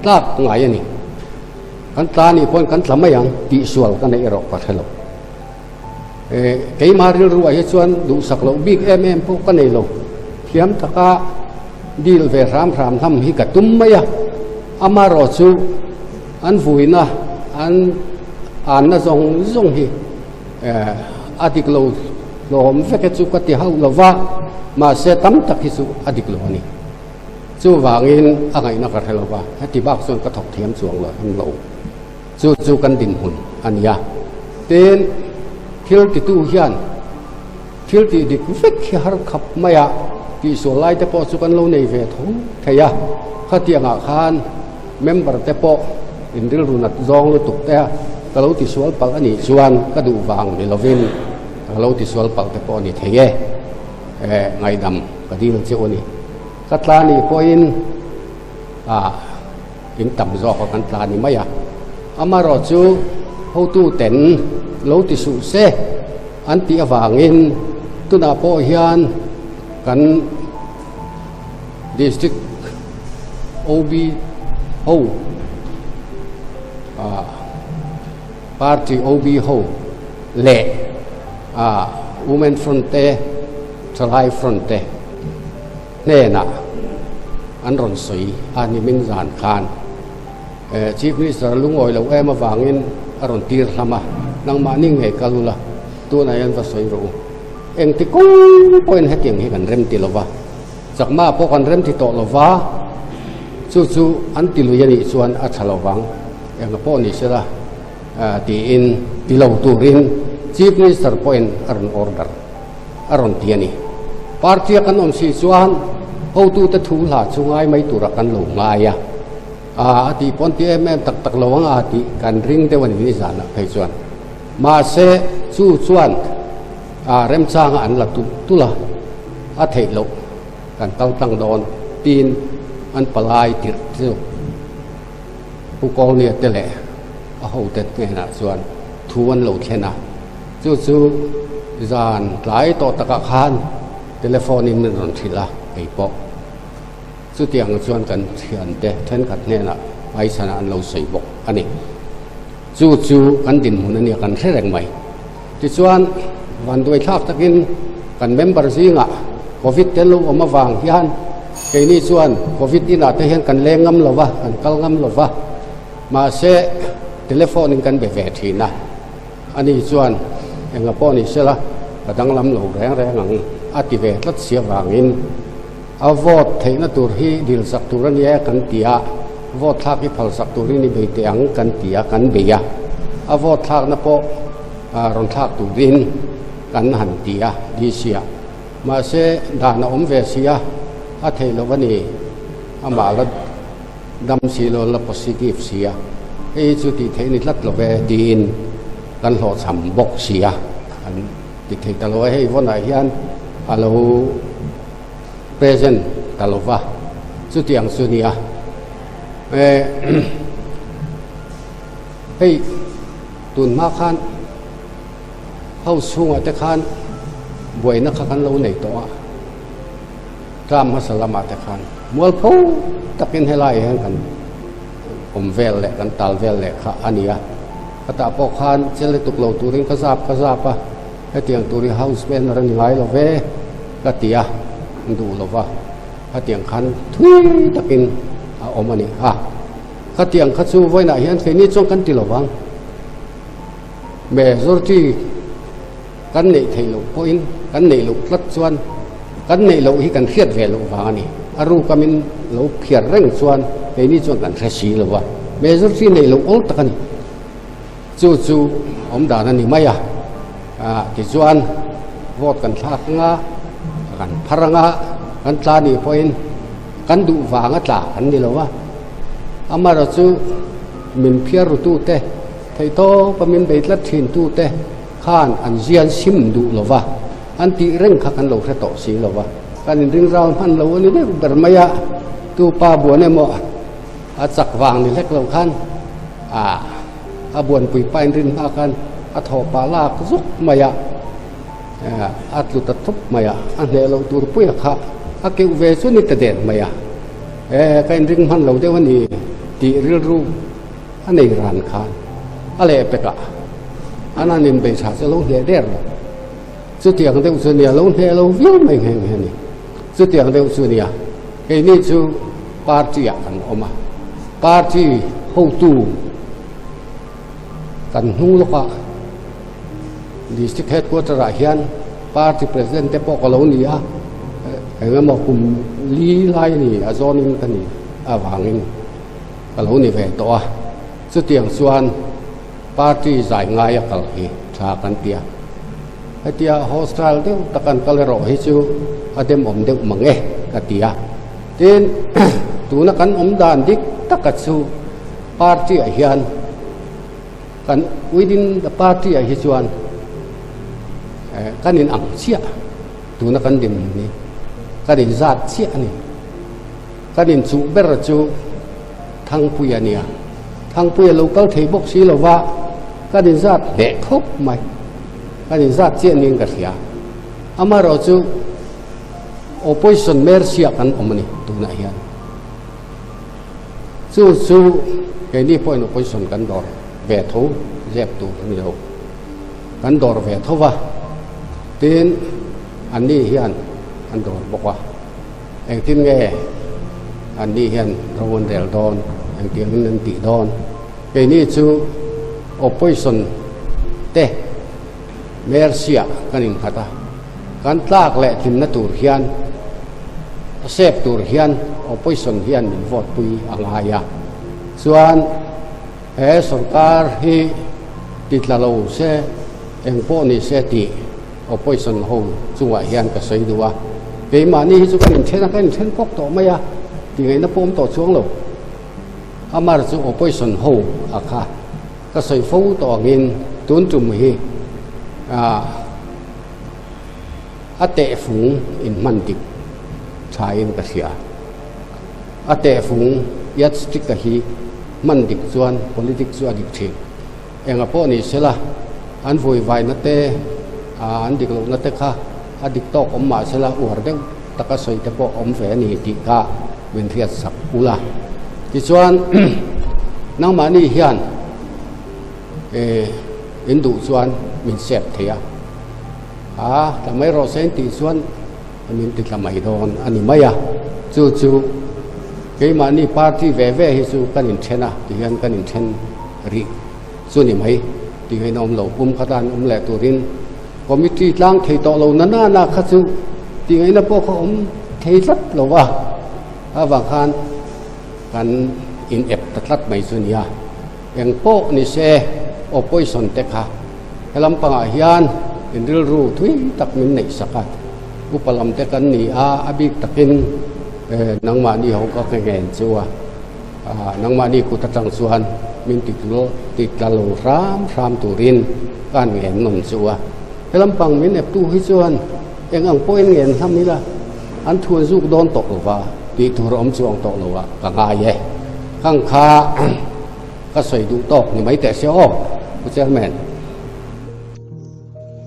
ลากไงอันนี้กันตานี่พอนกันทำไม่ยังติส่วนกันในอิรักประเทศเราเกี่ยมาเรื่องรวยส่วนดูสักเราบิ๊กพวกกันในเราเทียมตะกาดีลเวรามทำฮิกตุ้มไม่ยังอามารอจูอันฟุยนะอันน่ะทรงฮิอาดิกโลเราไม่เฟกจูกัติฮาวเราว่ามาเสตั้มตักฮิสุอาดิกโลนี่จูวางินอะไรนักกระเทลว่าให้ที่บ้านส่วนกระถกเทียมสวงเลยทั้งเราจู่กันดินหุ่นอันยาเต้นทิลติตูเฮียนทิลติดิกฟิกฮาร์ขับไม่อะที่ส่วนไล่แต่พอจู่กันเราในเวทงเทียข้าเตียงอาคารเมมเบอร์แต่พออินดิลรุนัดจองลุตุกแต่ก็เราที่ส่วนปักอันนี้ส่วนก็ดูวางในลวินก็เราที่ส่วนปักแต่พอนี่เทียไงดำก็ดีเราเจ้านี่กัตลานี่พออินต่ำจอกกันตลานี่ไม่อะอามารอจูเขาตู้เต็นเราติสุเสอันที่วางอินตุนาโปเฮียนกันดิสตริกโอบีโฮพาร์ตี้โอบีโฮเล่วูแมนฟรอนเต้ทลายฟรอนเต้เนี่ยนะอันรอนสีอันนี้มินจานคานชีฟมิสร์ลุงโอยเรามาวางอินอรอนตีร์ทำมานังมานิ่งเหกัลุละตัวไหนอันว่าสวยรู้เองที่กุ้งปอยให้เตียงให้กันเริ่มตีลวะจากมาพวกกันเริ่มที่โตลวะจู่อันติลุยันส่วนอัชลวังเองก็พอนี่เสียละตีอินตีเราตูรินชีฟมิสร์ปอยอรอนออร์เดอร์อรอนตีนี่พาร์ตี้กันสีส่วนเขาตู้จะถูหลาช่วงไงไม่ตุระกันหลงไงที่ปนที่ตักระวังที่การริงเทวันนี้สารไปส่วนมาเสส่วนเริ่มสร้างอันละตุละเทโลการตั้งโดนตีนอันปลายติดที่ผู้กองเนี่ยเตะเขาเตะเนี่ยนะส่วนทวนโลแค่นะจู่จานหลายต่อตะกะคานโทรศัพท์นี่มันรันทีละไอ้ปอสุดที่ส่วนกันเทียนเตะเช่นกันเนี่ยนะไอ้สนานเราใส่บกอันนี้จู่กันดินหุ่นนี่กันแค่แรงไหมที่ส่วนวันด้วยชาติกินกันเมมเบอร์ซิงโควิดเตลูออกมาวางยันไอ้นี่ส่วนโควิดนี่น่าจะเห็นกันแรงงำหรอวะกันกัลงำหรอวะมาเสะโทรศัพท์นี่กันแบบทีนะอันนี้ส่วนอย่างกับป้อนี่เสละกระดังลำหลงแรงอาทิเวทรัสเสียวางอินอาวอดเทนตุรีดิลสักตุรันแยกันเตียวอดทักที่พัลสักตุรีนี่เบียดยังกันเตียกันเบียอาวอดทักนับรอนทักตุรินกันหันเตียดีเสียมาเสดานอมเวเสียอาเทลวันนี้อามาลดำสีโลล positive เสียไอ้สุดที่เทนิลัดลเวดีนกันหลอดสำบกเสียอันติดเทตลอยให้วันไหนยันฮัลโหลpresent ตลอดว่าสุดyang sunia ให้ตุนมาคันเข้าช่วงแต่คันบวยนักขันเราในตัวกล้ามมาสลามาแต่คันมัวพูตะกินให้ไล่กันผมเวลแหละกันตาเวลแหละข้าอันนี้กระตาปอกคันเจริญตุกเหล่าตุริงกระซาบปะให้เตียงตุริเฮาส์เป็นอะไรไงเราเวกเตียดูเราว่าข้าเตียงคันทุยตะกินข้าเตียงข้าสู้ไว้ไหนเห็นเคยนี่จ้องกันตีเราวัง majority kan nei thei lo point kan nei lo tlat chuan kan nei lo hi kan khiat ve lo wa ni aru kamin lo phiar reng chuan ei ni chuan kan thasi lo wa majority nei lo ol takani chu chu om da na ni maya ti chuan vote kan thak nga kan pharanga kan tla ni point kan du wanga tla an ni lo wa amara chu min phiar ru tu te thei to pamin beitlat thin tu te khan an zian sim du lo wa an ti reng kha kan lo thre to si lo wa kan ring raun han lo ni ne ber maya tu pa bu ne mo a chak wang ni lek lo khan a buan pui pain rin ha kan a tho pa la zuk maya at lu ta thup maya an ne lo tur pui kha a ke ve chu ni ta den maya kan ring han lo de wani ti ril ru anei ran khan ale peka ananin be cha lo he der chu tiang de chu nia lo he lo vi mai he ni chu tiang de chu nia ke ni chu party kan oma party ho tu kan hu lo ka district headquarter a hian party president te po ko lo ni a ai ma kum li lai ni a zonin kan ni a wangin ka lo ni ve to a chu tiang chuan party giải ngay kal hi tha kan tia atia hostile de takan kalero hi chu adem om de mange ka tia tin tu na kan om dan dik takachu party a hian kan within the party a hi chuan kanin ang chia tu na kan dim ni kanin zat chia ni kanin chu ber chu thang puya nia thang puya local thei bok si lo wa cái đến giát để khóc mày cái đến giát chuyện nên cái gì ama rồi chú opposition mercy kan omni tu na hian chú cái này point opposition kan dor về thấu dẹp tu ni lo kan dor về thấu wa tin anh đi hian anh dor bok wa anh tin nghe anh đi hian rawon del don anh tiếng nên tị don cái này chú opposition te mercy kanin khata kan tlak le tin na tur hian sep tur hian opposition hian min vote pui angaya chuan he sarkar hi titlalo se engpo ni se ti opposition ho chuwa hian ka sei duwa ke mani chu kan then pok to maya ti ngai na pom to chuang lo amar chu opposition ho akha ka sei fo to ngin tun tum hi ate phung in man dik thain ka sia ate phung yat stick ka hi man dik chuan politics chu adik thing enga po ni sela an voi vai na te an dik lo na te kha adik tok om ma sela ur deuh taka sei te po om ve ni ti ka win thiat sak ula ti chuan nang ma ni hian in du chuan min sep thea ta mai ro sen ti chuan min ti tlamai don ani maya chu ke mani party ve ve hi chu kanin thena ti hian kanin then ri chu ni mai ti hai nom lo khatan le turin committee tlang thei to lo na kha chu ti ngai na po kho thei lat lo wa wa khan kan in ep tatlat mai chu nia eng po ni se opposition te kha helam panga hian in ril ru thui tak min nei sakat upalam te kan ni abik takin nangma ni ho ka ngen chuwa nangma ni ku tatang chuan min tiklalo ram turin kan ngen non chuwa helam pang min ep tu hi chuan eng ang point ngen tham ni la an thuan zu don tok wa ti thu rom chuang tok lo wa ka nga ye khang kha ka soi du tok ni mai te se o chairman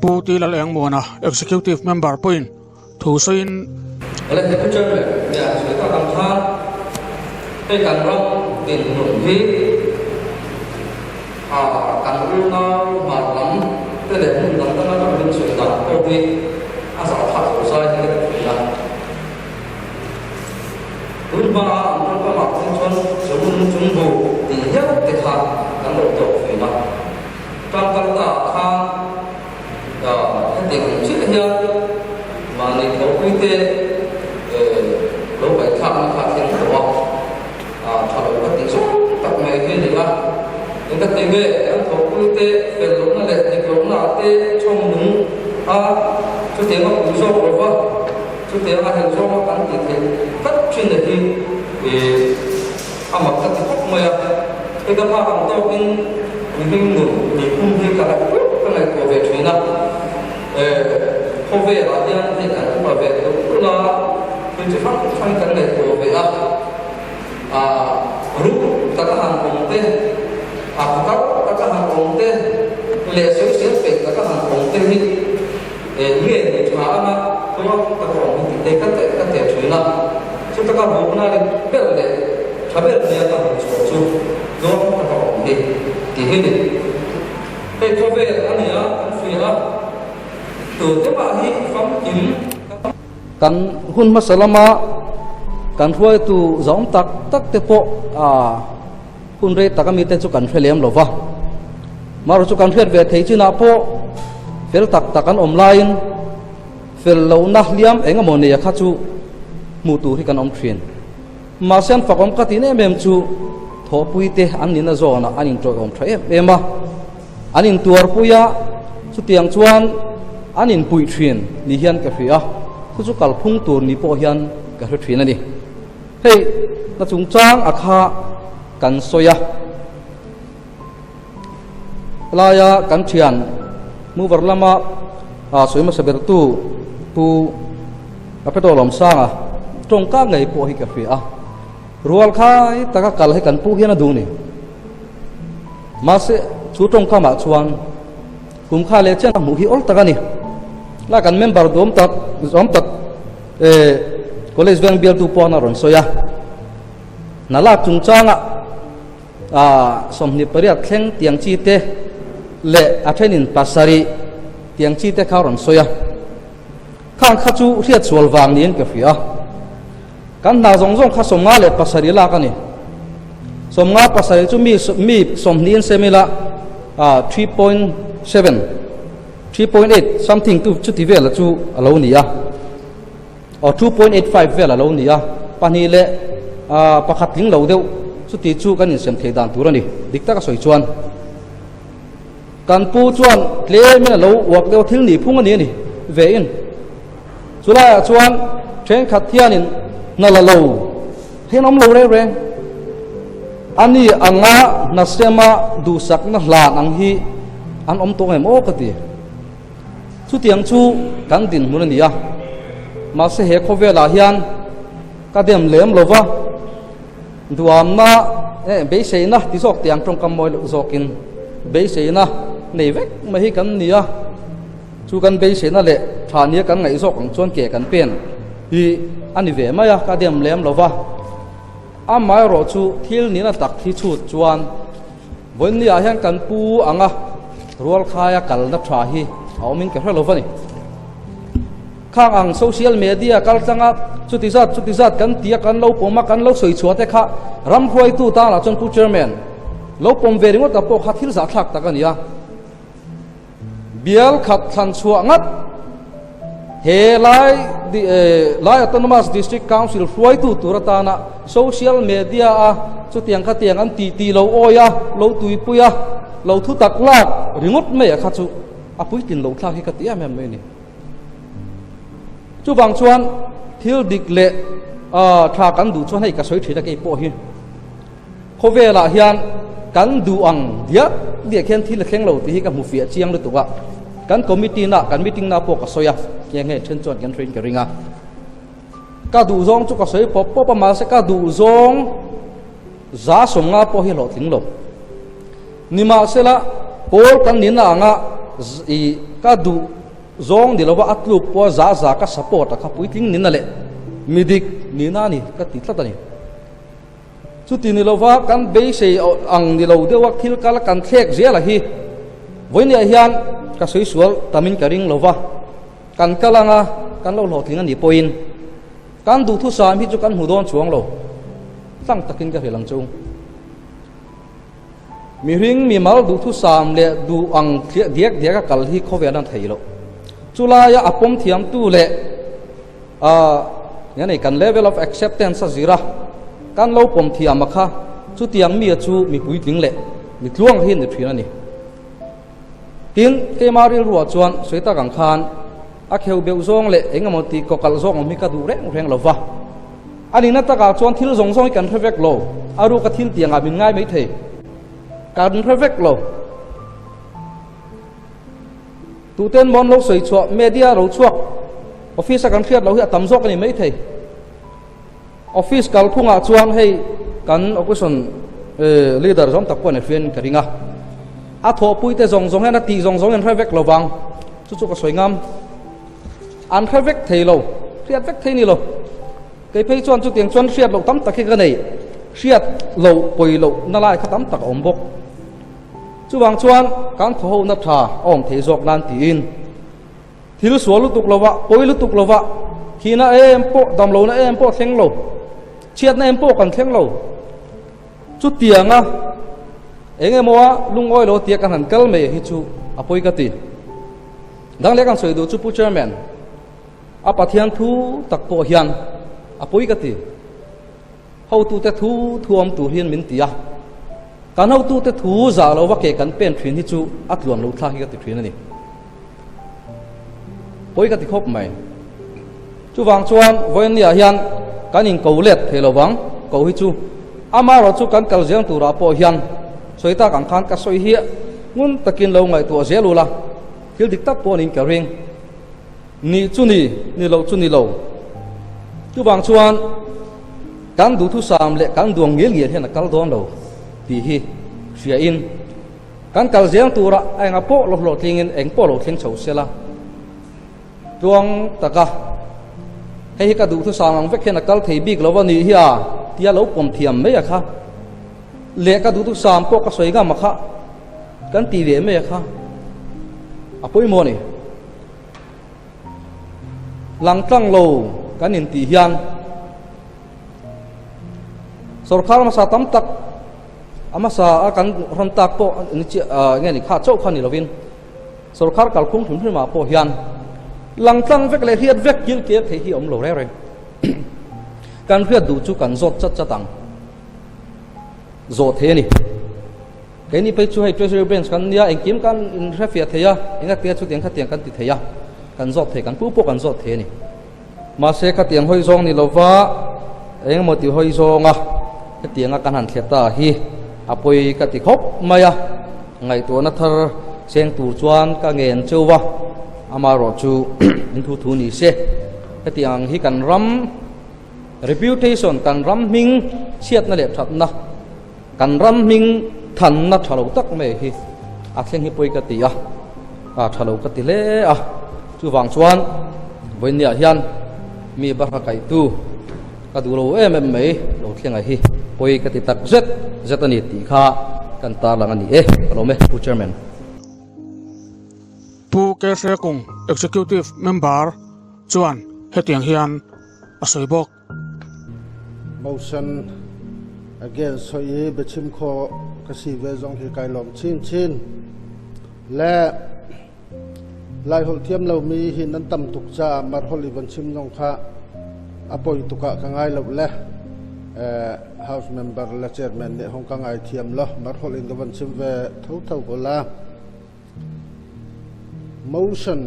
Puti laleng mona executive member point thu sein ale te chairman ya soi ta tam tha te kan ro tin nun hi kan ru na ma lam te le hun lam ta na rin soi ta ko bi sa tha so sai te la un ba an pa ma chung chung bu ti ya te kha kan ro to fi ma tam ta te lo bai kha na kha khen to tha lo ka ti so tak mai he ni la en ka te nge an tho pu te fel lo na le te lo na te chong nu chu te ma pu so ko wa chu te ma hen so ma kan ti te kat chin de hi ama ka ti kok ma ya e ka pa am to in ni hing nu ni kum he ka la ka la ko ve thina ko ve la ya ni ka ko ve ko la ni chi fa phang kan le ko ve ru ta ka han kong te ka ka han kong te le so se pe ka ka han kong te ni ni ni cha na ko ka ko ni te ka te thina chu ta ka bo na le pe le cha be ne ta ho chu do ka ko ni ti he ni pe ko ve ani ya an fi la tu te ba hi pham kim kan hun masalama kan huai tu zong tak te po hun re takami te chu kan thlem lova mar chu kan thlet ve thei china po fel tak kan online fel lo na liam engamo ne kha chu mu tu hi kan om thrin ma sen fakom ka tin em chu tho pui te an ni na zona anin tro om thai ema anin tuar puya chu tiang chuan anin pui thrin ni hian ka hria chu kal phung tur ni po hian ka hre thrin ani hei na chung chang akha kan soya laya kan thian mu warlama soima saber tu pu apetolom sanga tongka ngai po hi ka hria rual khai taka kal he kan pu hian adu ni ma se chu tongka ma chuan kum kha le chen mu hi ol taka ni la kan member dom tak college van bial tu pona ron soya nala chung changa somni pariat thleng tiang chi te le athenin pasari tiang chi te kha ron soya khang kha chu riat sual wang nin ka fia kan na zong kha somnga le pasari la ka ni somnga pasari chu mi somnin semila 3.7 3.8 something tu chu ti vel chu alo ni ya or 2.85 vel alo ni ya pani le pakhat ling lo deu chu ti chu kan in sem thei dan tur ani dikta ka soi chuan kan pu chuan tle me lo wak deu thil ni phung ani ni ve in chula chuan train khat thianin na la lo henom lo re ani anga na sema du sak na hlan ang hi an om to em o ka ti chu tiang chu kan din mun ani ya ma se he khovela hian ka dem lem lova duam na be seina ti sok tiang trong kam moi zokin be seina nei vek ma hi kan nia chu kan be seina le thania kan ngai zok ang chon ke kan pen hi ani ve ma ya ka dem lem lova amai ro chu thil ni na tak thi chu chuan von nia hian kan pu anga rual khaya kal na tha hi aumin ke hlo vani khang ang social media kal changa chuti zat kan tia kan lo poma kan lo soi chuate kha ram huai tu ta la chon pu chairman lo pom veringot ta po kha thil za thak ta kania bial khat than chua ngat he lai lai autonomous district council huai tu turata na social media chu tiang kha tiang an ti lo oya lo tui puya lo thu tak lak ringot me kha chu apui tin lo thla hi ka tia mem me ni chu bang chuan thil dik le tha kan du chuan hei ka soi thida ke po hi khovela hian kan du ang dia khen thil khleng lo ti hi ka mu fia chiang lu tuwa kan committee na kan meeting na po ka soya ke nge chen chuan kan train ka ringa ka du zong chu ka soi po pa ma se ka du zong za songa po hi lo ting lo nima sela pol kan nin na nga i ka du zong di lowa atluk po za ka support ka puiting nin na le midik ni na ni ka ti tla ni chu ti ni lowa kan be sei ang ni lo de wak thil kala kan thek zela hi voini hian ka soi sual tamin ka ring lowa kan kalanga kan lo lo thlinga ni point kan du thu sa mi chu kan hudon chuang lo tlang takin ka helang chung mi ring mi mal du thu sam le du ang diak ka kal hi khowe nan thei lo chula ya apom thiam tu le งั้นไอ้กัน level of acceptance สิระกันเราผมที่อามาค่ะชุดยังมีชูมีปุยทิ้งเละมีล่วงหินในที่นั่นนี่ทิ้งเกมาริรัวจวนสวยตากังคานอาเขียวเบลซองเละเอ็งก็มาตีกกัลซองมีกระดูเร่งเร่งเราฟ้าอันนี้นัตตากาจวนที่เราซองกันเพอร์เฟกต์โลอารูกระทิ้งเตียงอาบินง่ายไม่เทการเพอร์เฟกต์โลตูเต้นบอลเราสวยชัวเมเดียเราชัวออฟฟิศกันเครียดเราเหี้ยตั้มซอกกันนี่ไม่เทออฟฟิศกัลพุ่งอาจวนให้กันอกุศลลีดเดอร์จอมตะกวนในเฟียนกระดิ่งอาทอปุยแต่ซองให้นาทีซองยันเพอร์เฟกต์เราวังชุกๆก็สวยงามอันเพอร์เฟกต์เทโลเครียดเฟกต์เทนี่โลเกี่ยไปจวนจุดเตียงจวนเครียดเราตั้มตะกี้กันนี่เครียดเราปุยเรานั่นแหละเขาตั้มตะอมบกจุวังจวนการขอนับชาอมเทจอกนันตีนที่รู้สวนลุตุกเราวะปุยลุตุกเราวะขีน่าโปดำเราน่าโปเข่งเราเชียดน่าโปกันเข่งเราจุดเตียงเองมัวลุงอ้อยเราเตียกันหันกัลเมย์ฮิจูอปุยกติดังเล็กกันสวยดูจุปูเชอร์แมนอาปัทยันทูตักโปเฮียนอปุยกติเขาตูแต่ทูอมตูเฮียนมินตียการเขาตูแต่ทูจ่าเราว่าเกี่ยกันเป็นฟินฮิจูอัดหลวนเราท่าฮิกติฟินนั่นนี่ปุยกติครบไหมจูวังชวนวันนี้เฮียนการยิงเกาเล็ดเทลวังเกาฮิจูอามาเราจูกันกัลเจียงตูราโปเฮียนสวยตากังขันกัสวยเฮียงุนตะกินเราไงตัวเจลูละฮิลดิกตับตัวนี้กระเริงนี่จุนี่เราจุนี่เราจูบางชวนการดูทุสามเละการดวงเงี้ยเห็นกัลดอนเราปีฮีเสียอินการกัลเจียงตัวระไอ้งาโปหลอกทิ้งเองโปหลอกทิ้งเฉาเสียละดวงตะกะให้กระดูทุสามเวกเห็นกัลเทบิกเราวันนี้เฮียที่เราปมเทียมไม่อะค่ะเละกระดูทุสามโปกระสวยงามมาค่ะกันตีเหลี่ยมไม่อะค่ะอปุยโมนี่หลังตั้งโลกันอินตีเฮียนสุรคาร์มาสาตั้มตักอามาสากันรันตักโปนี่เงี้ยนี่ข้าเจ้าขันนี่เราวินสุรคาร์กัลคุ้งถึงขึ้นมาโปเฮียนหลังตั้งเวกเลยเฮียดเวกยิลเกียร์เทียอมโลเร่เร่การเพื่อดูจุกันโจดจัดตังโจดเทนี่เดี๋ยวนี้ไปช่วย treasury branch กันเนี่ยเองกิมกันอินเทอร์เฟียเทียเองก็เตียชุดเตียงขัดเตียงกันติดเทียกันโจดเทกันผู้พวกกันโจดเทนี่มาเสกขัดเตียงห้อยซองนี่เราว่าเองหมดที่ห้อยซองขัดเตียงกันหันเทียตาฮีอภัยขัดติคบมาอะไงตัวนัทเสียงตูจวนก็เงินเจ้าวะอามารอจูอินทูนี่เสขัดเตียงฮีกันรัม reputation กันรัมมิงเชียดนั่นแหละทัดนะกันรัมมิงทันนัทเราตักไม่ฮีอาเซงฮิปุยกติทะลุกติเล่จูวังชวนวันนี้เฮียนมีบาร์ไก่ตูกระดูเราไม่เราเที่ยงไงฮีปุยกติตักเจ็ดนี่ตีข้ากันตาลังนี่เราไม่ผู้ chairman ผู้เกษตรกง executive member ชวนให้เตียงเฮียนอาศัยบอก motion against สอยเบชิมโคกษีเวจงที่ไกลลมชินและลายหลเทียมเรามีหินนั้นต่ำตุกจ่ามาหลิวันชิมนงค่ะอปอยตุกะกังไงเราและhouse member และ chairman เนี่ยห้องกังไงเทียมละมาหลิวันชิมเวเท่าก็ละ motion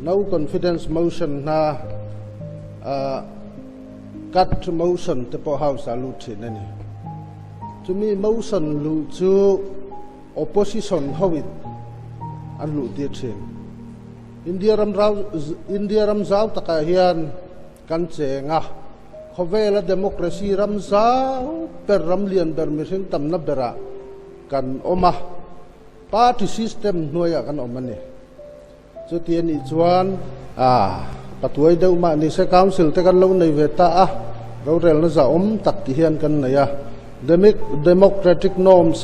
no confidence motion นะกัด motion แต่พอ house อาลุทินนี่จะมี motion ลุจู opposition เขาวิดอันลุดีเชนอินเดียรำซาวตะกะเฮียนกันเจงะเขาเวลา democracy รำซาวเป็นรำเลียนเบอร์มิสิงตำนับเบระกันอมา party system หน่วยกันอมาเนี่ยจุดเทียนอีจวนปัตวยเดวมานี่เซคาวน์ซิลแต่กันเราในเวตาเราเรียนแล้วจะตักที่เฮียนกันเนี่ย democratic norms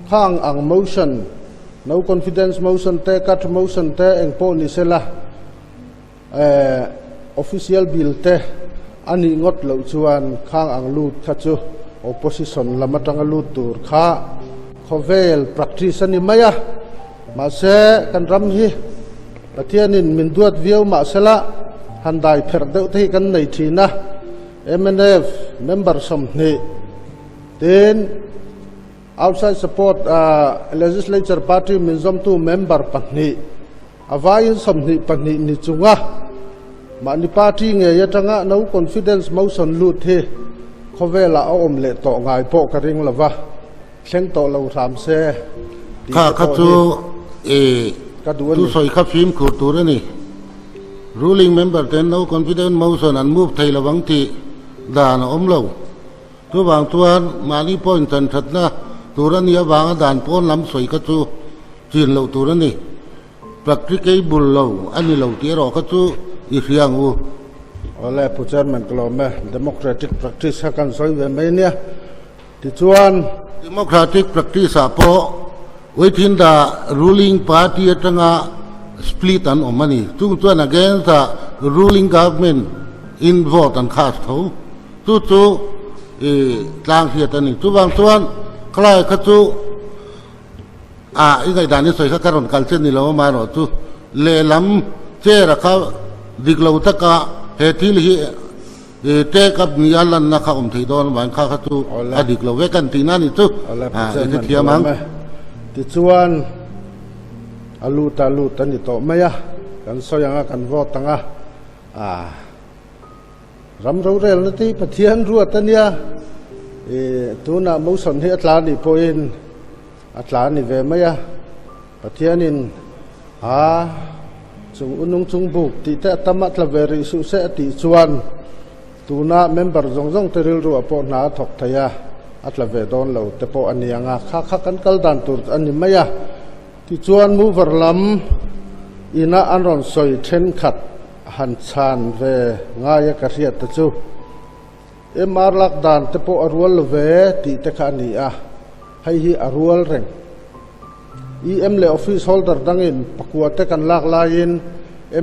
ข้างอัง motion no confidence motion เตะ cut motion เตะเองโปนิเซล่าofficial bill เตะอันนี้งดเหล่าชวนข้างอังลูดขัดจู opposition ละมาตั้งลูดตัวข้าเขาเวล practice นี่ไม่อะมาเสกันรำฮีประเทศนี้มินดวดวิวมาเสละ han dai pher deuh te kan nei thina MNF member som ni then outside support legislature party minzom tu member pahni avai som ni pahni ni chunga ma ni party nge yatanga no confidence motion lut he khovela om le to ngai po ka ring lova thleng to lo ram se kha chu tu soi kha phim khu tur ni ruling member ten no confidence motion and move thai lawang ti dan om lo tu bang tuan mani point tan thatna turani awang dan pon lam soi ka chu chin lo turani practicable lo ani lo ti ro ka chu i riang u ole pu chairman klome democratic practice hakan soi ve mai nia ti chuan democratic practice apo within the ruling party atanga split an omani chung chuan against the ruling government in vote and cast ho chu tlang hiat ani chu bang chuan klai kha chu i ngai dani soi kha karon kalchen ni lo ma ro chu le lam che ra kha diglo taka he thil hi te kap ni alan na kha thei don ban kha chu adik lo ve kan tina ni chu ti thiamang ti chuan alu tani to maya kan soyanga kan vote tanga ram ro rel na ti pathian ruat ania tuna motion hi atla ni point atla ni ve maya pathianin chung unung chung buk ti ta tamat la veri su se ti chuan tuna member zongjong teril ru apo na thok thaya atla ve don lo te po anianga kha kan kal dan tur ani maya ti chuan mover lam ina anron soi then khat han chan ve ngaya ka riat ta chu emar lak dan te po arwal ve ti te kha ni hai hi arwal reng em le office holder dangin pakua te kan lak lain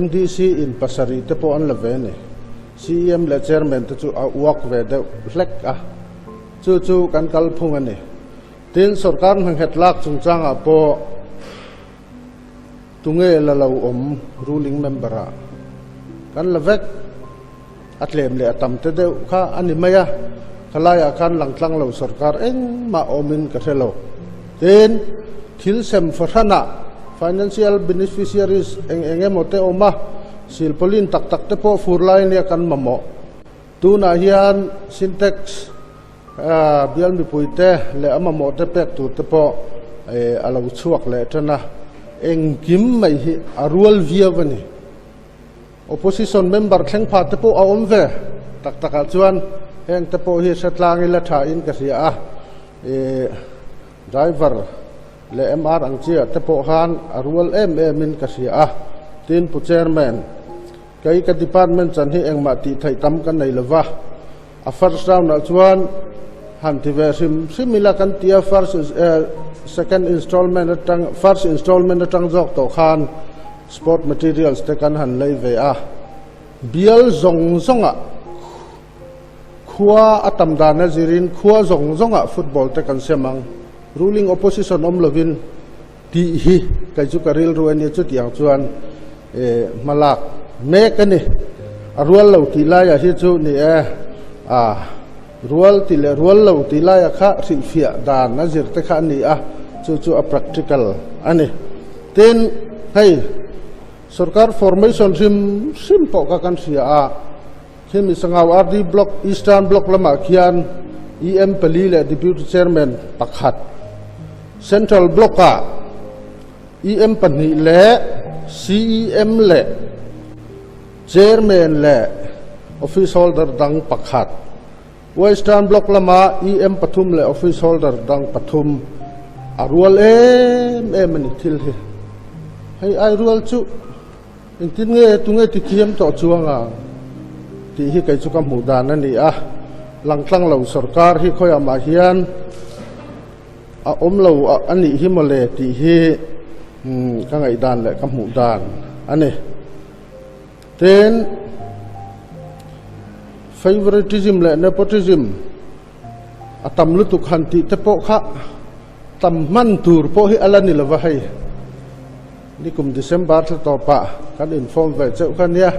MDC in pasari te po an la ve ne CM le chairman te chu work ve de flek chu kan kal phung ani tin sarkar hang het lak chung changa po tunge la lo om ruling member kan la vek atlem le atam te de kha ani maya khalaya kan langtlang lo sarkar eng ma omin ka thelo tin thil sem farhana financial beneficiaries enge mote oma silpolin tak te po furlai ne kan mamo tuna hian syntax bial mi puite le amamo te pek tu te po alo chuak le thana eng kim mai hi arwal viawani opposition member thleng pha te po aom ve tak chuan heng te po hi setlang ila tha in ka ria driver le MR ang chia te po han arwal min ka ria tin pu chairman kai ka department chan hi eng ma ti thai tam kan nei lova a first round na chuan han ti ve simila kan tia second installment first installment atang jok to khan sport materials te kan han lei ve bial zonga khua atam dana zirin khua zonga football te kan semang ruling opposition om lovin ti hi kai chu karil ruani chu tiang chuan malak me kani arwal lo ti la ya hi chu ni rual ti le rual lo ti la ya kha ri fia dan na zir te kha ni chu a practical ani ten hey sarkar formation sim po ka kan sia khemi sangaw RD block eastern block lama khian EM pali le deputy chairman pakhat central block EM pani le CEM le chairman le office holder dang pakhat western block lama EM pathum le office holder dang pathum arwal ani thil hi hai ai rual chu tin nge tunge ti thiam to chuanga ti hi kai chu kam hu dan ani langtlang lo sarkar hi khoya ma hian om lo ani hi male ti hi ka ngai dan le kam hu dan ani ten favoritism le nepotism atam lu tu khan ti te po kha tam man tur po hi alani lova hai ni kum December to pa kan inform ve cheu khan ya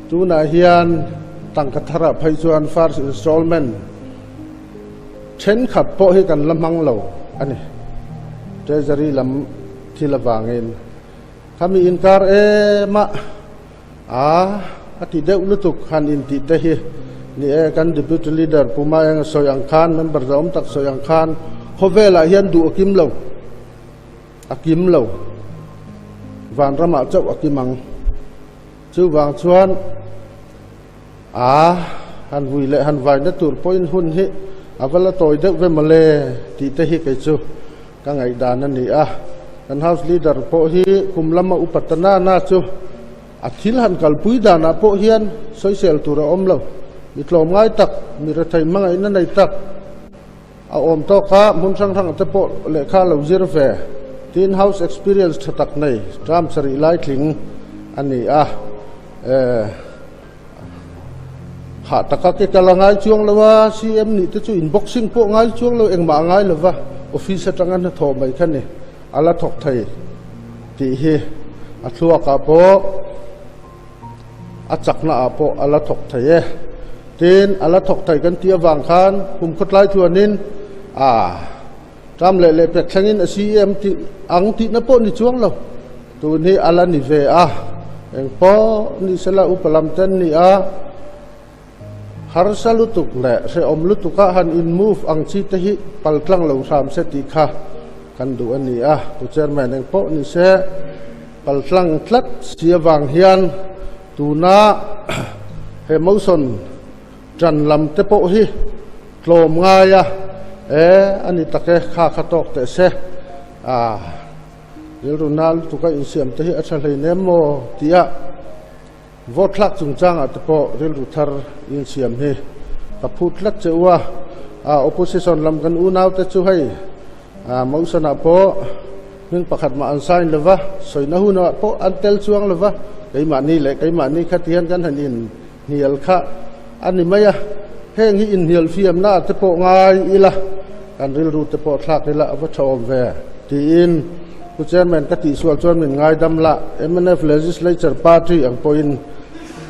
chu na hian tangkathara phai chuan first installment then khat po hi kan lamang lo ani treasury lam thilawangin kami inkar ma ati deuh lutuk han in ti te hi ni kan deputy leader puma yang soyang khan member zom tak soyang khan khovela hian du akim lo van rama chau akimang chu wang chuan han vui le han vai na tur point hun hi avala toy deuh ve male ti te hi kai chu ka ngai dan ani kan house leader po hi kumlama upatana na chu athil han kalpui dana po hian social tura omlo mitlom ngai tak mira thai mangai na nei tak a om to kha mun sang thang te po le kha lo zir ve tin house experience thatak nei tram sari lai thling ani ha taka ke kala ngai chuang lawa cm ni te chu inboxing po ngai chuang lo engma ngai lawa office atangan na tho mai khani ala thok thai ti hi athua ka po achakna apo ala thok thai tin ala thok thai kan tia wang khan kum khotlai thuanin tram le pek thangin cm ti ang ti na po ni chuang lo tu ni ala ni ve eng po ni sala upalam ten ni har salutuk le se om lutuka han in move ang chi te hi paltlang lo ram se ti kha kan du ani tu chairman eng po ni se paltlang tlat sia wang hian tuna he moson tran lam te po hi tlom ngaya ani take kha khatok te se rilunal tuka insiam te hi athalei nemo tia vote lak chungchang at po rilru thar insiam hi kaput lak chewa opposition lam kan unaw te chu hai mausana po ning pakhat ma ansain lewa soina huna po antel chuang lewa keima ni khatian kan hanin nial kha ani maya heng hi in nial fiam na te po ngai ila kan rilru te po thlak ila awa thom ve ti in ku chairman ka ti sual chuan min ngai dam la MNF legislature party ang point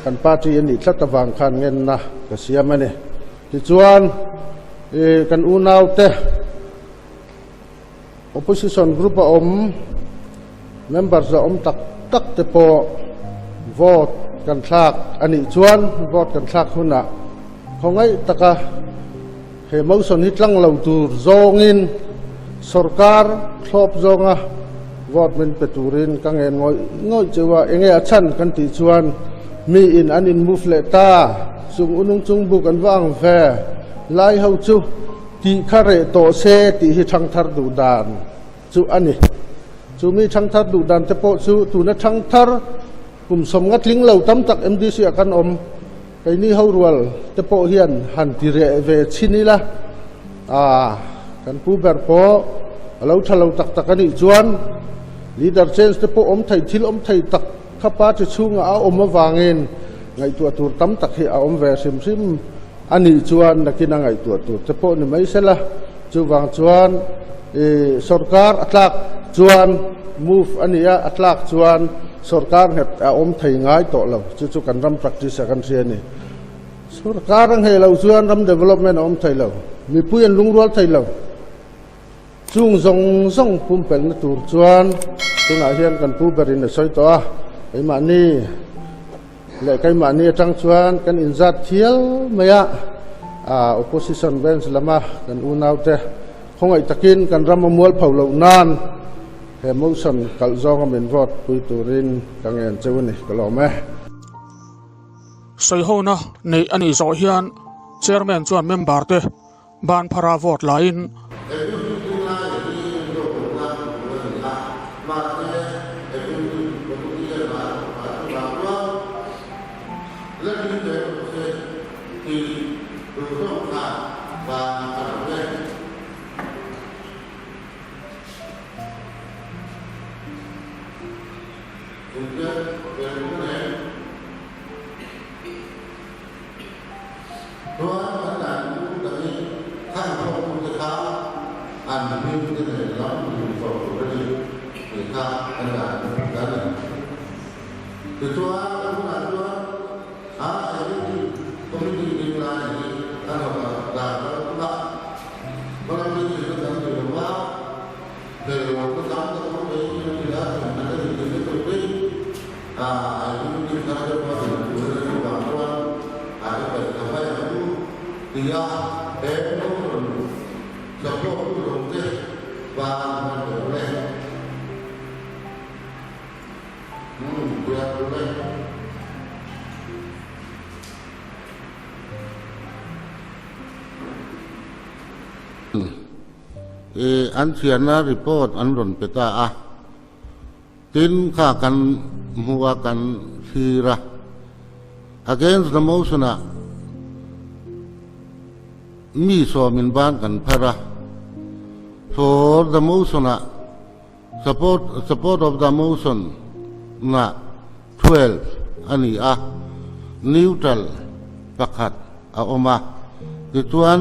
kan party ani tlatawang khan ngen na ka siam ani ti chuan kan unaw te opposition group members tak te po vote kan thlak ani chuan vote kan thlak huna khongai taka he motion hitlang lo tur zongin sarkar thlop zonga vote min peturin kangen ngoi chewa enge achan kan ti chuan mi in anin move le ta sung unung chung bu kan wang ve lai ho chu ti khare to se ti hi thang thar du dan chu ani chu mi thang thar du dan te po chu tu na thang thar kum som ngatling lo tam tak MDC akan kai ni ho rual te po hian han ti re ve chinila kan pu ber po alo thalo tak tak ani chuan leader change te po thai thil thai tak khapa chu chunga wangin ngai tu tur tam tak hi ve sim ani chuan nakina ngai tu te po ni mai sela chu wang chuan sarkar atlak chuan move ania atlak chuan sarkar het thai ngai to lo chu kan ram practice kan sia ni sarkar ang he lo chuan ram development thai lo mi puyan lungrol thai lo chung zong pum pel na tur chuan tunga hian kan pu berin soi to kai mani le kai mani atang chuan kan inzat thial maya opposition bench lama kan unaw te khongai takin kan ram mual phaulo nan he motion kal zong amen vote pui turin kangen chewni kalome soi ho na nei ani zo hian chairman chuan member te ban phara vote lain committee in line and the committee is the they want to come to the I will be theอันเชียนารีพอร์ตอันรอนเปตาตินข้ากันหัวกันทีระ against the motionมีสอมินบ้านกันพระ for the motion support of the motion นะ12อันนี้neutral ประคัดเอาออกมาที่ตัวนั้น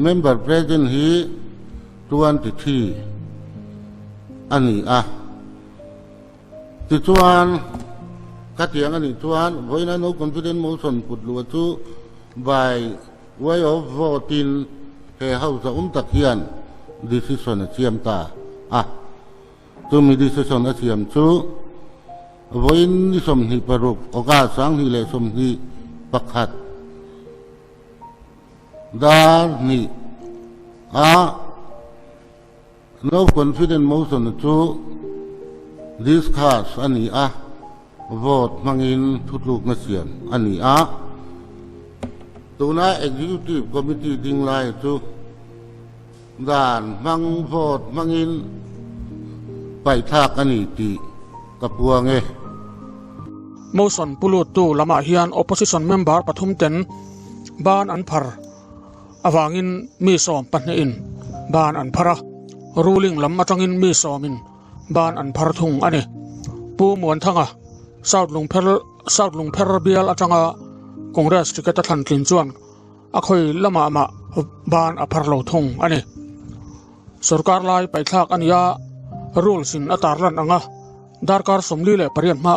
member present ฮี23อันนี้ที่ตัวนั้นกัดอย่างอันนี้ตัวนั้นไว้นั้น no confidence motion ปุดลัวจู by way of voting ให้เขาจะตะเคียน decision เชียมตาตัวมี decision เชียมจูไว้นี่สมหิปรุกโอกาสสังหิเลสมหิประคัดดานี่no confidence motion to discuss อันนี้vote มังอินทุกลูกนักเสียงอันนี้ตัวนั้น executive committee ดิ้งไล่จูด่านมัง vote มังอินไปทากอันนี้ตีกับพวงmotion ปุลุตูลมาเฮียน opposition member ปฐุมเต็นบ้านอันพรอวางินมีสอมปัญญอินบ้านอันพระ ruling ลำมาจังอินมีสอมินบ้านอันพรทุงอันนี้ปูมวนทั้งsouth lung per bial atanga congress ticket than tlin chuan akhoi lama ma ban aphar lo thong ani sarkar lai pai thak ania rules in atarlan anga darkar somli le parian ma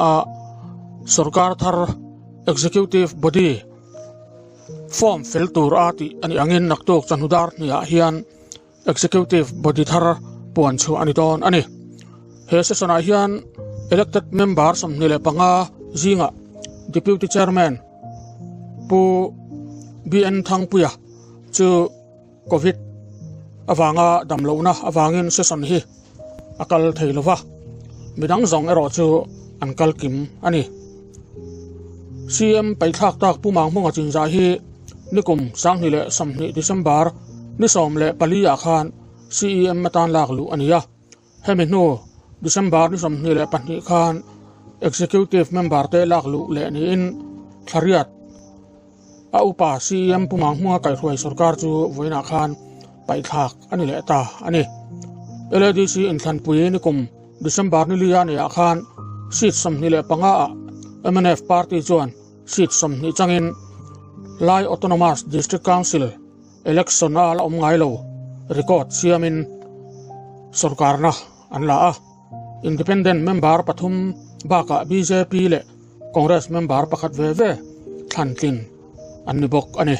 sarkar thar executive body form filtur ati ani angin naktok chanudar nia hian executive body thar puan chu ani don ani he session a hian elected member som nile panga zinga deputy chairman pu bn thangpuya chu covid awanga damlona awangin session hi akal theilowa midang zong ero chu ankal kim ani cm paithak tak pumang monga chinja hi nikum sanghile samni december ni somle paliya khan cm matan laklu ania heminu December ni som ni le pani khan executive member te laklu le ni in thariat upa cm pumang hmunga kai hroi sarkar chu voina khan pai thak ani le ta ani ldc in than pui ni kum December ni liya ni khan seat som ni le panga mnf party chuan seat som ni changin lai autonomous district council election ala ngai lo record siamin sarkar na anla independent member pathum baka bjp le congress member pakhat ve thantlin anni bok ani